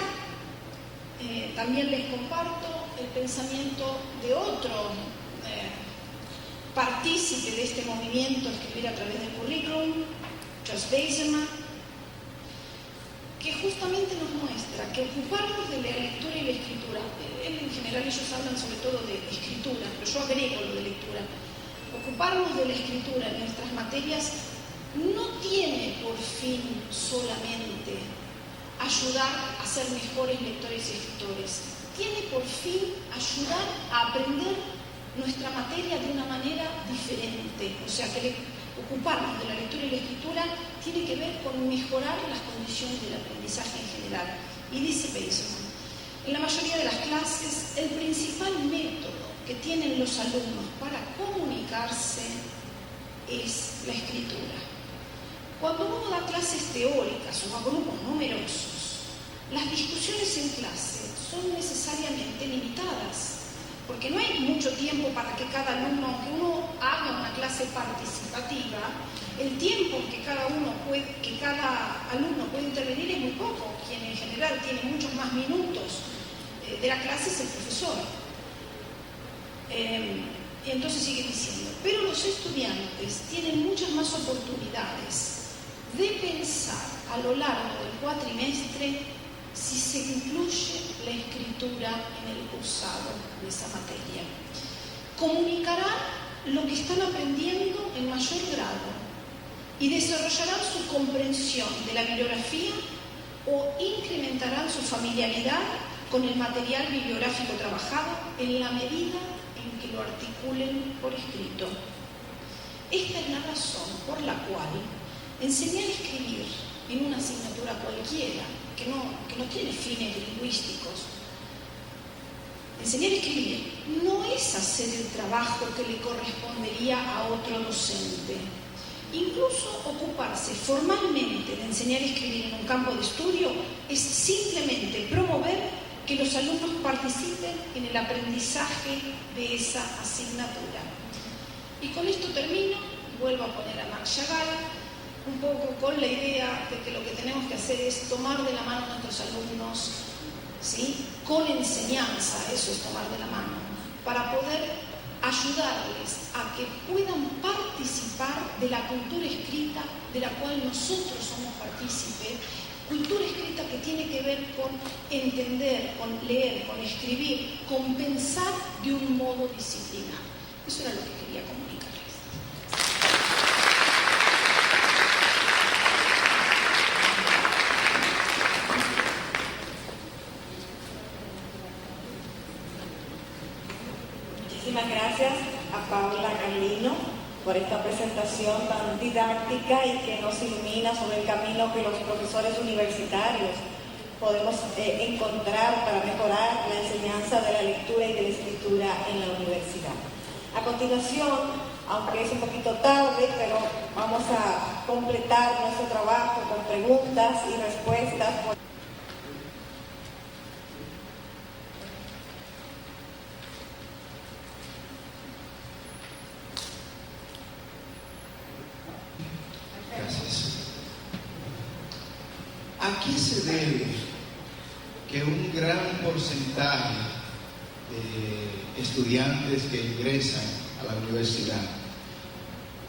B: también les comparto el pensamiento de otro partícipe de este movimiento Escribir a través del currículum, Josh Beiseman, que justamente nos muestra que ocuparnos de la lectura y la escritura, en general ellos hablan sobre todo de escritura, pero yo agrego lo de lectura, ocuparnos de la escritura en nuestras materias no tiene por fin solamente ayudar a ser mejores lectores y escritores, tiene por fin ayudar a aprender nuestra materia de una manera diferente. O sea, que ocuparnos de la lectura y la escritura tiene que ver con mejorar las condiciones del aprendizaje en general. Y dice Beiseman, en la mayoría de las clases, el principal método que tienen los alumnos para comunicarse es la escritura. Cuando uno da clases teóricas o a grupos numerosos, las discusiones en clase son necesariamente limitadas, porque no hay mucho tiempo para que cada alumno, aunque uno haga una clase participativa, el tiempo que cada alumno puede intervenir es muy poco. Quien en general tiene muchos más minutos de la clase es el profesor. Y entonces sigue diciendo, pero los estudiantes tienen muchas más oportunidades de pensar a lo largo del cuatrimestre si se incluye la escritura en el cursado de esa materia. Comunicarán lo que están aprendiendo en mayor grado y desarrollarán su comprensión de la bibliografía o incrementarán su familiaridad con el material bibliográfico trabajado en la medida en que lo articulen por escrito. Esta es la razón por la cual enseñar a escribir en una asignatura cualquiera, que no tiene fines lingüísticos, enseñar a escribir no es hacer el trabajo que le correspondería a otro docente. Incluso ocuparse formalmente de enseñar a escribir en un campo de estudio es simplemente promover que los alumnos participen en el aprendizaje de esa asignatura. Y con esto termino, vuelvo a poner a Marc Chagall, un poco con la idea de que lo que tenemos que hacer es tomar de la mano a nuestros alumnos, ¿sí? Con enseñanza, eso es tomar de la mano, para poder ayudarles a que puedan participar de la cultura escrita de la cual nosotros somos partícipes, cultura escrita que tiene que ver con entender, con leer, con escribir, con pensar de un modo disciplinado. Eso era lo que quería comunicarles.
A: Muchísimas gracias a Paula Carlino por esta presentación tan didáctica y que nos ilumina sobre el camino que los profesores universitarios podemos encontrar para mejorar la enseñanza de la lectura y de la escritura en la universidad. A continuación, aunque es un poquito tarde, pero vamos a completar nuestro trabajo con preguntas y respuestas.
C: ¿A qué se debe que un gran porcentaje de estudiantes que ingresan a la universidad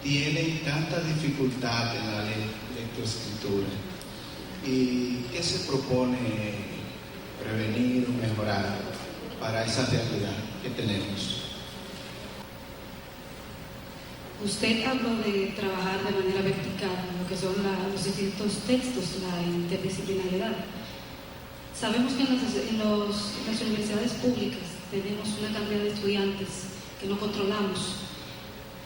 C: tienen tanta dificultad en la lectoescritura? ¿Y qué se propone prevenir o mejorar para esa realidad que tenemos?
D: Usted habló de trabajar de manera vertical, lo que son los distintos textos, la interdisciplinariedad. Sabemos que en las universidades públicas tenemos una cantidad de estudiantes que no controlamos.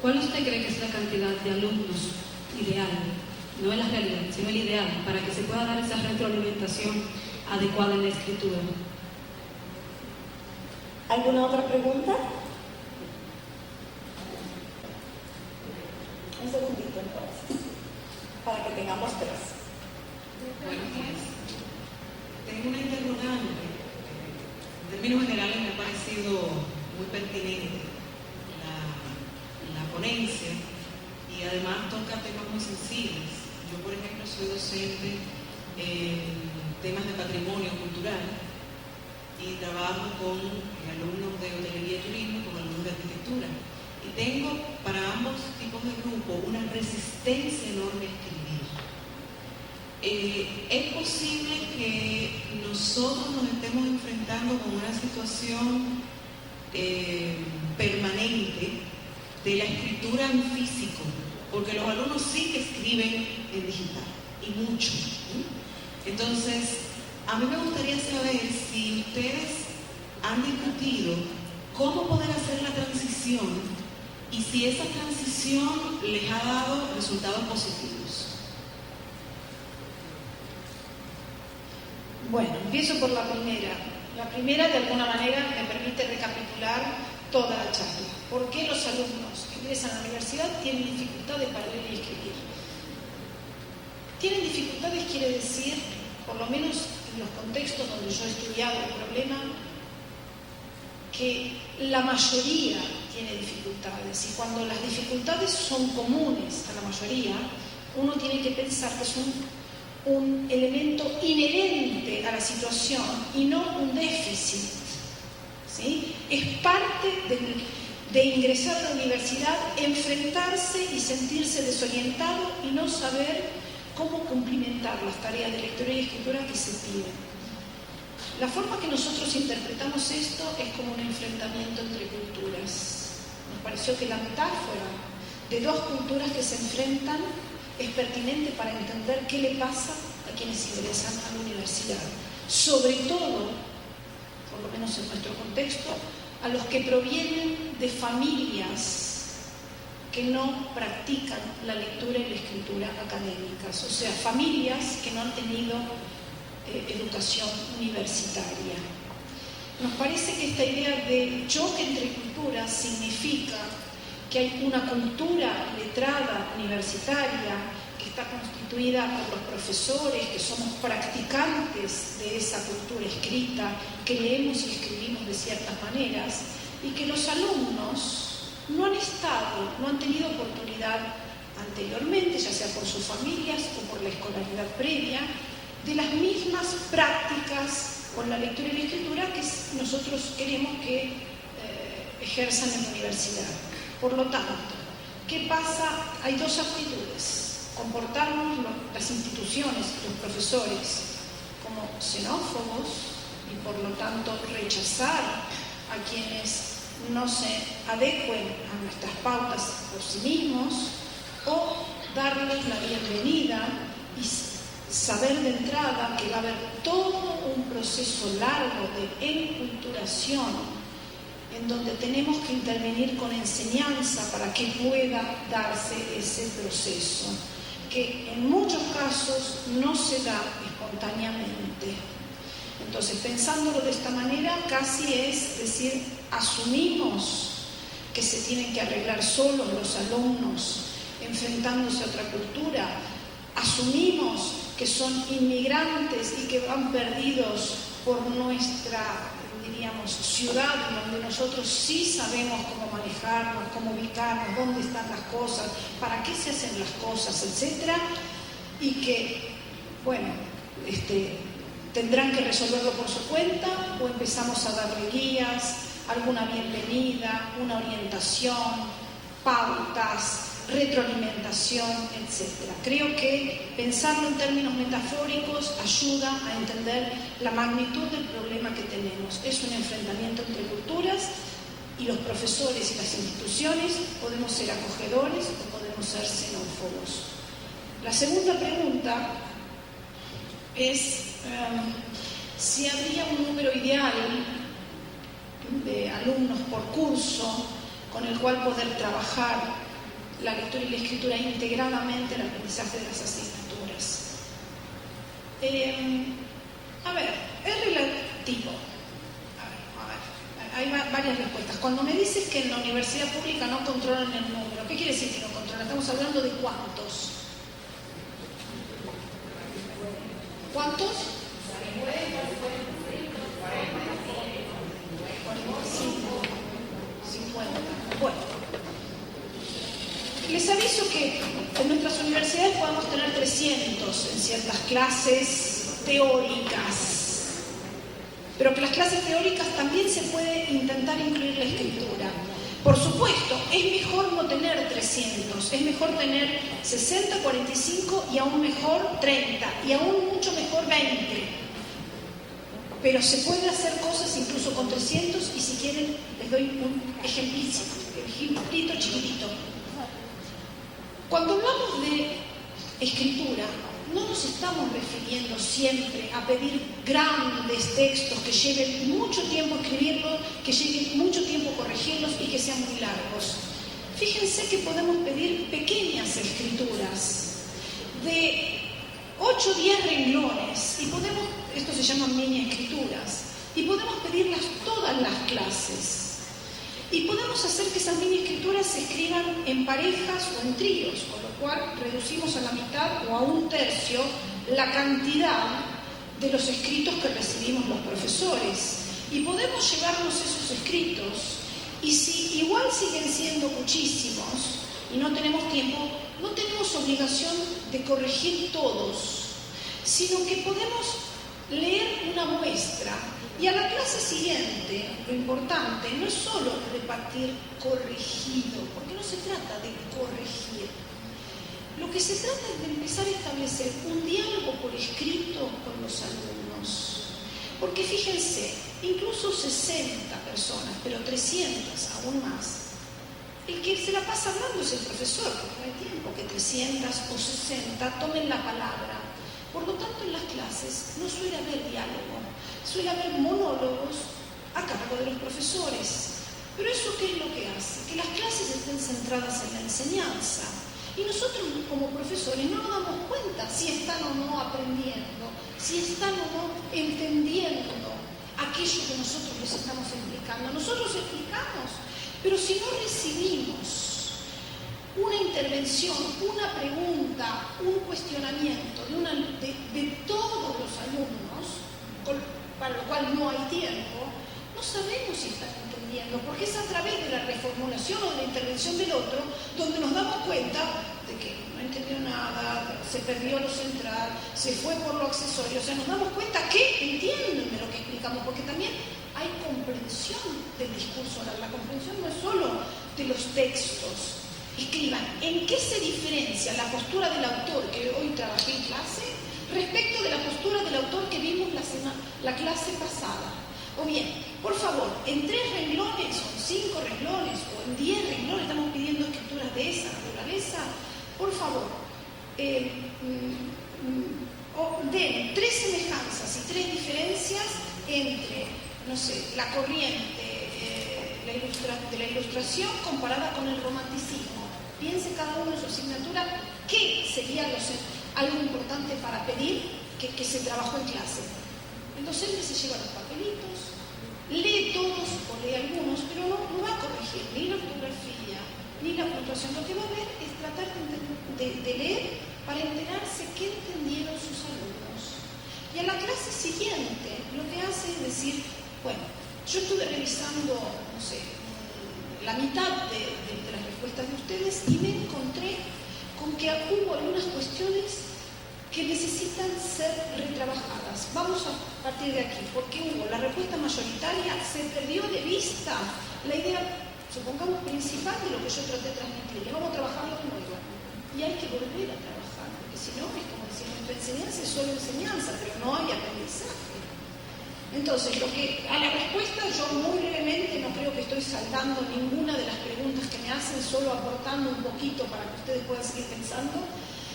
D: ¿Cuál usted cree que es la cantidad de alumnos ideal? No es la realidad, sino el ideal, para que se pueda dar esa retroalimentación adecuada en la escritura.
A: ¿Alguna otra pregunta? Un segundito entonces, para que tengamos tres.
E: Buenos días. Tengo una interrogante. En términos generales me ha parecido muy pertinente la ponencia y además toca temas muy sensibles. Yo, por ejemplo, soy docente en temas de patrimonio cultural y trabajo con alumnos de hotelería y turismo, con alumnos de arquitectura. Y tengo para ambos tipos de grupo una resistencia enorme a escribir. Es posible que nosotros nos estemos enfrentando con una situación permanente de la escritura en físico, porque los alumnos sí que escriben en digital, y mucho. Entonces, a mí me gustaría saber si ustedes han discutido cómo poder hacer la transición y si esa transición les ha dado resultados positivos.
B: Bueno, empiezo por la primera. La primera, de alguna manera, me permite recapitular toda la charla. ¿Por qué los alumnos que ingresan a la universidad tienen dificultades para leer y escribir? Tienen dificultades quiere decir, por lo menos en los contextos donde yo he estudiado el problema, que la mayoría tiene dificultades, y cuando las dificultades son comunes a la mayoría, uno tiene que pensar que es un elemento inherente a la situación y no un déficit, ¿sí? Es parte de ingresar a la universidad, enfrentarse y sentirse desorientado y no saber cómo cumplimentar las tareas de lectura y escritura que se piden. La forma que nosotros interpretamos esto es como un enfrentamiento entre culturas. Nos pareció que la metáfora de dos culturas que se enfrentan es pertinente para entender qué le pasa a quienes ingresan a la universidad. Sobre todo, por lo menos en nuestro contexto, a los que provienen de familias que no practican la lectura y la escritura académicas, o sea, familias que no han tenido educación universitaria. Nos parece que esta idea de choque entre culturas significa que hay una cultura letrada universitaria que está constituida por los profesores, que somos practicantes de esa cultura escrita, que leemos y escribimos de ciertas maneras, y que los alumnos no han tenido oportunidad anteriormente, ya sea por sus familias o por la escolaridad previa, de las mismas prácticas con la lectura y la escritura que nosotros queremos que ejerzan en la universidad. Por lo tanto, ¿qué pasa? Hay dos actitudes: comportarnos las instituciones, los profesores, como xenófobos y por lo tanto rechazar a quienes no se adecuen a nuestras pautas por sí mismos, o darles la bienvenida y saber de entrada que va a haber todo un proceso largo de enculturación en donde tenemos que intervenir con enseñanza para que pueda darse ese proceso, que en muchos casos no se da espontáneamente. Entonces, pensándolo de esta manera, casi es decir, asumimos que se tienen que arreglar solos los alumnos enfrentándose a otra cultura, asumimos que son inmigrantes y que van perdidos por nuestra, diríamos, ciudad, donde nosotros sí sabemos cómo manejarnos, cómo ubicarnos, dónde están las cosas, para qué se hacen las cosas, etc. Y que, bueno, tendrán que resolverlo por su cuenta, o empezamos a darle guías, alguna bienvenida, una orientación, pautas, retroalimentación, etc. Creo que pensarlo en términos metafóricos ayuda a entender la magnitud del problema que tenemos. Es un enfrentamiento entre culturas y los profesores y las instituciones podemos ser acogedores o podemos ser xenófobos. La segunda pregunta es si habría un número ideal de alumnos por curso con el cual poder trabajar la lectura y la escritura integradamente en el aprendizaje de las asignaturas. Es relativo. Hay varias respuestas. Cuando me dices que en la universidad pública no controlan el número, ¿qué quiere decir que no controlan? Estamos hablando de cuántos. ¿Cuántos? 45, 50. Bueno, les aviso que en nuestras universidades podemos tener 300 en ciertas clases teóricas, pero que las clases teóricas también se puede intentar incluir la escritura. Por supuesto, es mejor no tener 300, es mejor tener 60, 45 y aún mejor 30 y aún mucho mejor 20. Pero se pueden hacer cosas incluso con 300 y si quieren les doy un ejemplito chiquitito. Cuando hablamos de escritura, no nos estamos refiriendo siempre a pedir grandes textos que lleven mucho tiempo escribirlos, que lleven mucho tiempo corregirlos y que sean muy largos. Fíjense que podemos pedir pequeñas escrituras de 8 o 10 renglones y podemos, esto se llaman mini escrituras, y podemos pedirlas todas las clases. Y podemos hacer que esas mini escrituras se escriban en parejas o en tríos, con lo cual reducimos a la mitad o a un tercio la cantidad de los escritos que recibimos los profesores. Y podemos llevarnos esos escritos, y si igual siguen siendo muchísimos y no tenemos tiempo, no tenemos obligación de corregir todos, sino que podemos leer una muestra. Y a la clase siguiente, lo importante no es solo repartir corregido, porque no se trata de corregir. Lo que se trata es de empezar a establecer un diálogo por escrito con los alumnos. Porque fíjense, incluso 60 personas, pero 300 aún más, el que se la pasa hablando es el profesor, porque no hay tiempo que 300 o 60 tomen la palabra. Por lo tanto, en las clases no suele haber diálogo, suele haber monólogos a cargo de los profesores. Pero eso, ¿qué es lo que hace? Que las clases estén centradas en la enseñanza. Y nosotros como profesores no nos damos cuenta si están o no aprendiendo, si están o no entendiendo aquello que nosotros les estamos explicando. Nosotros explicamos, pero si no recibimos una intervención, una pregunta, un cuestionamiento de todos los alumnos, para lo cual no hay tiempo, no sabemos si están entendiendo, porque es a través de la reformulación o de la intervención del otro donde nos damos cuenta de que no entendió nada, se perdió lo central, se fue por lo accesorio. O sea, nos damos cuenta que entienden de lo que explicamos, porque también hay comprensión del discurso oral. La comprensión no es solo de los textos. Escriban, ¿en qué se diferencia la postura del autor que hoy trabajé en clase respecto de la postura del autor que vimos la clase pasada? O bien, por favor, en 3 renglones o en 5 renglones o en 10 renglones, estamos pidiendo escrituras de esa naturaleza, por favor, den 3 semejanzas y 3 diferencias entre, no sé, la corriente de la ilustración comparada con el romanticismo. Piense cada uno en su asignatura qué sería algo importante para pedir que se trabajó en clase. El docente se lleva los papelitos, lee todos o lee algunos, pero no va a corregir ni la ortografía ni la puntuación. Lo que va a ver es tratar de leer para enterarse qué entendieron sus alumnos. Y a la clase siguiente lo que hace es decir, bueno, yo estuve revisando, no sé, la mitad de las respuestas de ustedes y me encontré con que hubo algunas cuestiones que necesitan ser retrabajadas. Vamos a partir de aquí, porque hubo la respuesta mayoritaria, se perdió de vista la idea, supongamos, principal de lo que yo traté de transmitir. Vamos a trabajarlo de nuevo. Y hay que volver a trabajar, porque si no, es como decir, nuestra enseñanza es solo enseñanza, pero no hay aprendizaje. Entonces, a la respuesta, yo muy brevemente, no creo que estoy saltando ninguna de las preguntas que me hacen, solo aportando un poquito para que ustedes puedan seguir pensando.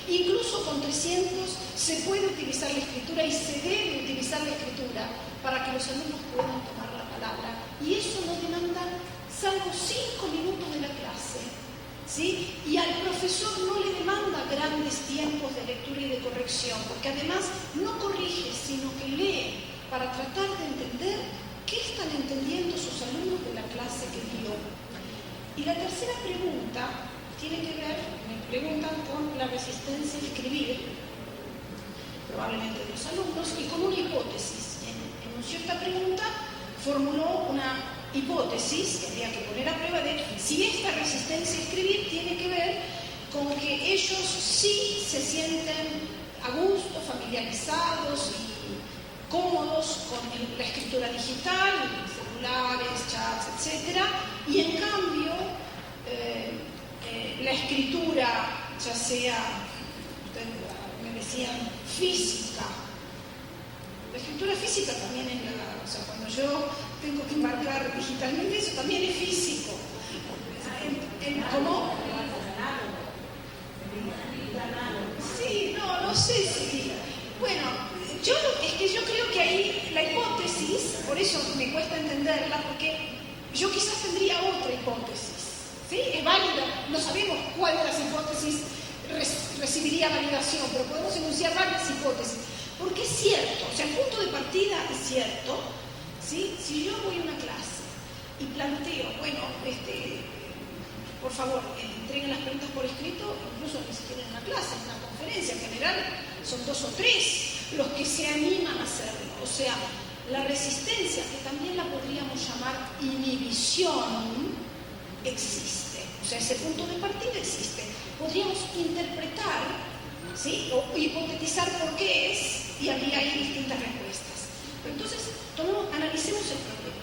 B: Incluso con 300 se puede utilizar la escritura y se debe utilizar la escritura para que los alumnos puedan tomar la palabra. Y eso no demanda, salvo 5 minutos de la clase, ¿sí? Y al profesor no le demanda grandes tiempos de lectura y de corrección, porque además no corrige, sino que lee para tratar de entender qué están entendiendo sus alumnos de la clase que dio. Y la tercera pregunta tiene que ver, me preguntan, con la resistencia a escribir, probablemente de los alumnos, y con una hipótesis. Enunció esta pregunta, formuló una hipótesis que había que poner a prueba de si esta resistencia a escribir tiene que ver con que ellos sí se sienten a gusto, familiarizados y cómodos con la escritura digital, celulares, chats, etc. Y en cambio, la escritura, ya sea, ustedes me decían, física, la escritura física también es o sea, cuando yo tengo que marcar digitalmente, eso también es físico. ¿Cómo? Sí, no sé si... Bueno, yo creo que ahí la hipótesis, por eso me cuesta entenderla, porque yo quizás tendría otra hipótesis, ¿sí? Es válida, no sabemos cuál de las hipótesis recibiría validación, pero podemos enunciar varias hipótesis, porque es cierto, o sea, el punto de partida es cierto, ¿sí? Si yo voy a una clase y planteo, bueno, por favor, entreguen las preguntas por escrito, incluso ni siquiera en una clase, en una conferencia, en general son 2 o 3 los que se animan a hacerlo. O sea, la resistencia, que también la podríamos llamar inhibición, existe. O sea, ese punto de partida existe. Podríamos interpretar, ¿sí? O hipotetizar por qué es, y habría ahí distintas respuestas. Pero entonces, analicemos el problema.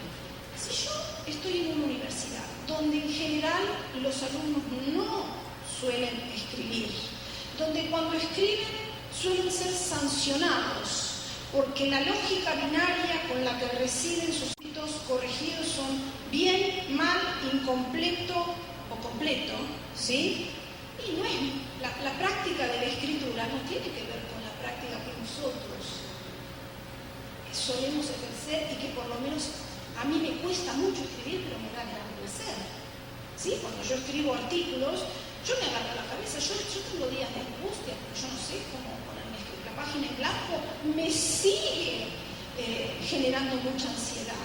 B: Si yo estoy en una universidad donde en general los alumnos no suelen escribir, donde cuando escriben suelen ser sancionados, porque la lógica binaria con la que reciben sus escritos corregidos son bien, mal, incompleto o completo, ¿sí? Y no es, la práctica de la escritura no tiene que ver con la práctica que nosotros solemos ejercer y que por lo menos A mí me cuesta mucho escribir, pero me da gran placer. ¿Sí? Cuando yo escribo artículos, yo me agarro la cabeza, yo tengo días de angustia, porque yo no sé cómo ponerme la página en blanco, me sigue generando mucha ansiedad.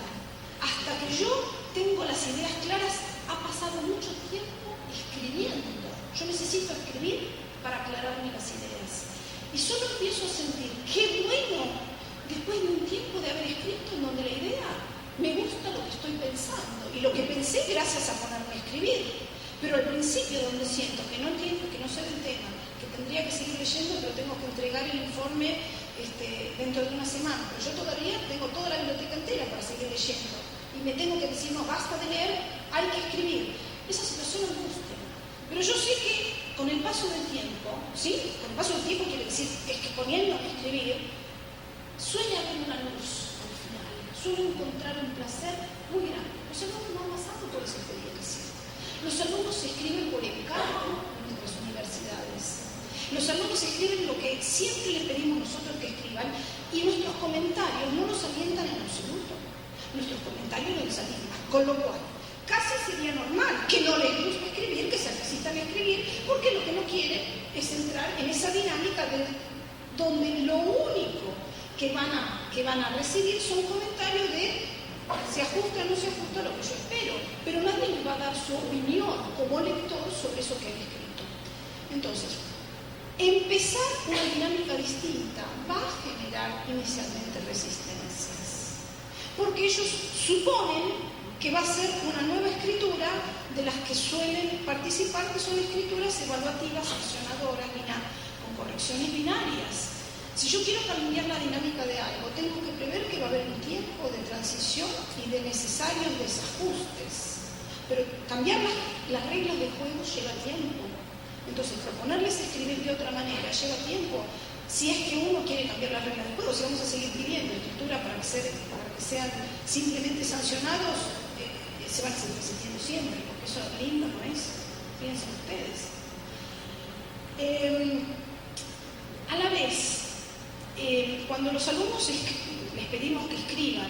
B: Hasta que yo tengo las ideas claras, ha pasado mucho tiempo escribiendo. Yo necesito escribir para aclararme las ideas. Y solo empiezo a sentir, qué bueno, después de un tiempo de haber escrito en donde la idea me gusta lo que estoy pensando y lo que pensé gracias a ponerme a escribir. Pero al principio, donde siento que no entiendo, que no sé del tema, que tendría que seguir leyendo, pero tengo que entregar el informe dentro de una semana. Pero yo todavía tengo toda la biblioteca entera para seguir leyendo. Y me tengo que decir, no, basta de leer, hay que escribir. Esa situación angustia. Pero yo sé que con el paso del tiempo, ¿sí? Con el paso del tiempo quiere decir es que poniéndome a escribir, suele haber una luz al final. Suelo encontrar un placer muy grande. Los alumnos no han pasado por esa experiencia. Los alumnos escriben por encargo en nuestras universidades. Los alumnos escriben lo que siempre les pedimos nosotros que escriban y nuestros comentarios no nos alientan en absoluto. Nuestros comentarios nos desaniman. Con lo cual, casi sería normal que no les guste escribir, que se necesitan escribir, porque lo que no quieren es entrar en esa dinámica donde lo único que van a recibir son comentarios de se ajusta o no se ajusta a lo que yo espero, pero nadie les va a dar su opinión como lector sobre eso que han escrito. Entonces, empezar una dinámica distinta va a generar inicialmente resistencias, porque ellos suponen que va a ser una nueva escritura de las que suelen participar, que son escrituras evaluativas, sancionadoras, con correcciones binarias. Si yo quiero cambiar la dinámica de algo, tengo que prever que va a haber un tiempo de transición y de necesarios desajustes. Pero cambiar las reglas del juego lleva tiempo. Entonces, proponerles escribir de otra manera lleva tiempo. Si es que uno quiere cambiar las reglas del juego, si vamos a seguir pidiendo escritura para que sean simplemente sancionados, se van a seguir resistiendo siempre, porque eso lindo no es. Piensen ustedes. A la vez, cuando los alumnos les pedimos que escriban,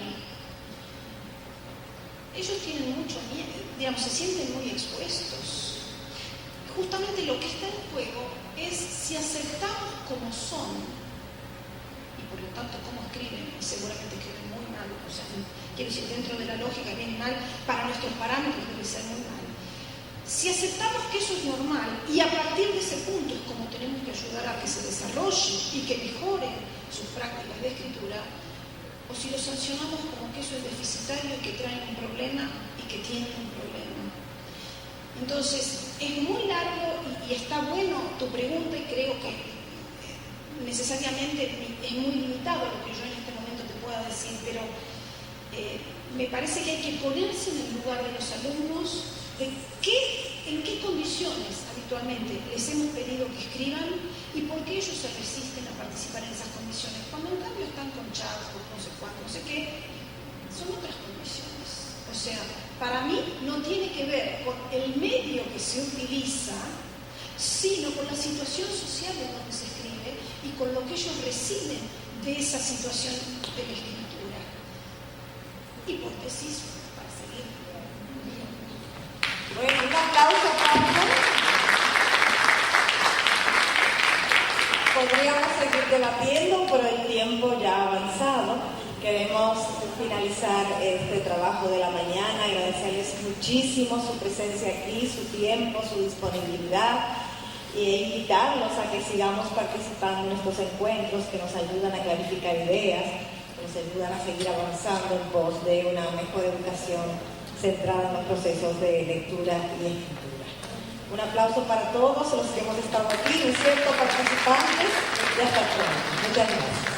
B: ellos tienen mucho miedo, digamos, se sienten muy expuestos. Justamente lo que está en juego es si aceptamos como son, y por lo tanto cómo escriben, y seguramente escriben muy mal, o sea, quiero decir, dentro de la lógica viene mal, para nuestros parámetros debe ser muy mal. Si aceptamos que eso es normal, y a partir de ese punto es como tenemos que ayudar a que se desarrolle y que mejoren sus prácticas de escritura, o si lo sancionamos como que eso es deficitario y que traen un problema y que tienen un problema. Entonces, es muy largo y está bueno tu pregunta y creo que necesariamente es muy limitado lo que yo en este momento te pueda decir, pero me parece que hay que ponerse en el lugar de los alumnos de en qué condiciones habitualmente les hemos pedido que escriban y por qué ellos se resisten a participar en esas condiciones. Cuando en cambio están con chats, con no sé cuánto, no sé qué, son otras condiciones. O sea, para mí no tiene que ver con el medio que se utiliza, sino con la situación social en donde se escribe y con lo que ellos reciben de esa situación de la escritura. Hipótesis para seguir.
A: Bueno, un aplauso, Pablo. Podríamos seguir debatiendo, pero el tiempo ya ha avanzado. Queremos finalizar este trabajo de la mañana, agradecerles muchísimo su presencia aquí, su tiempo, su disponibilidad e invitarlos a que sigamos participando en estos encuentros que nos ayudan a clarificar ideas, que nos ayudan a seguir avanzando en pos de una mejor educación centrada en los procesos de lectura y escritura. Un aplauso para todos los que hemos estado aquí, ¿no es cierto?, participantes, y hasta pronto. Muchas gracias.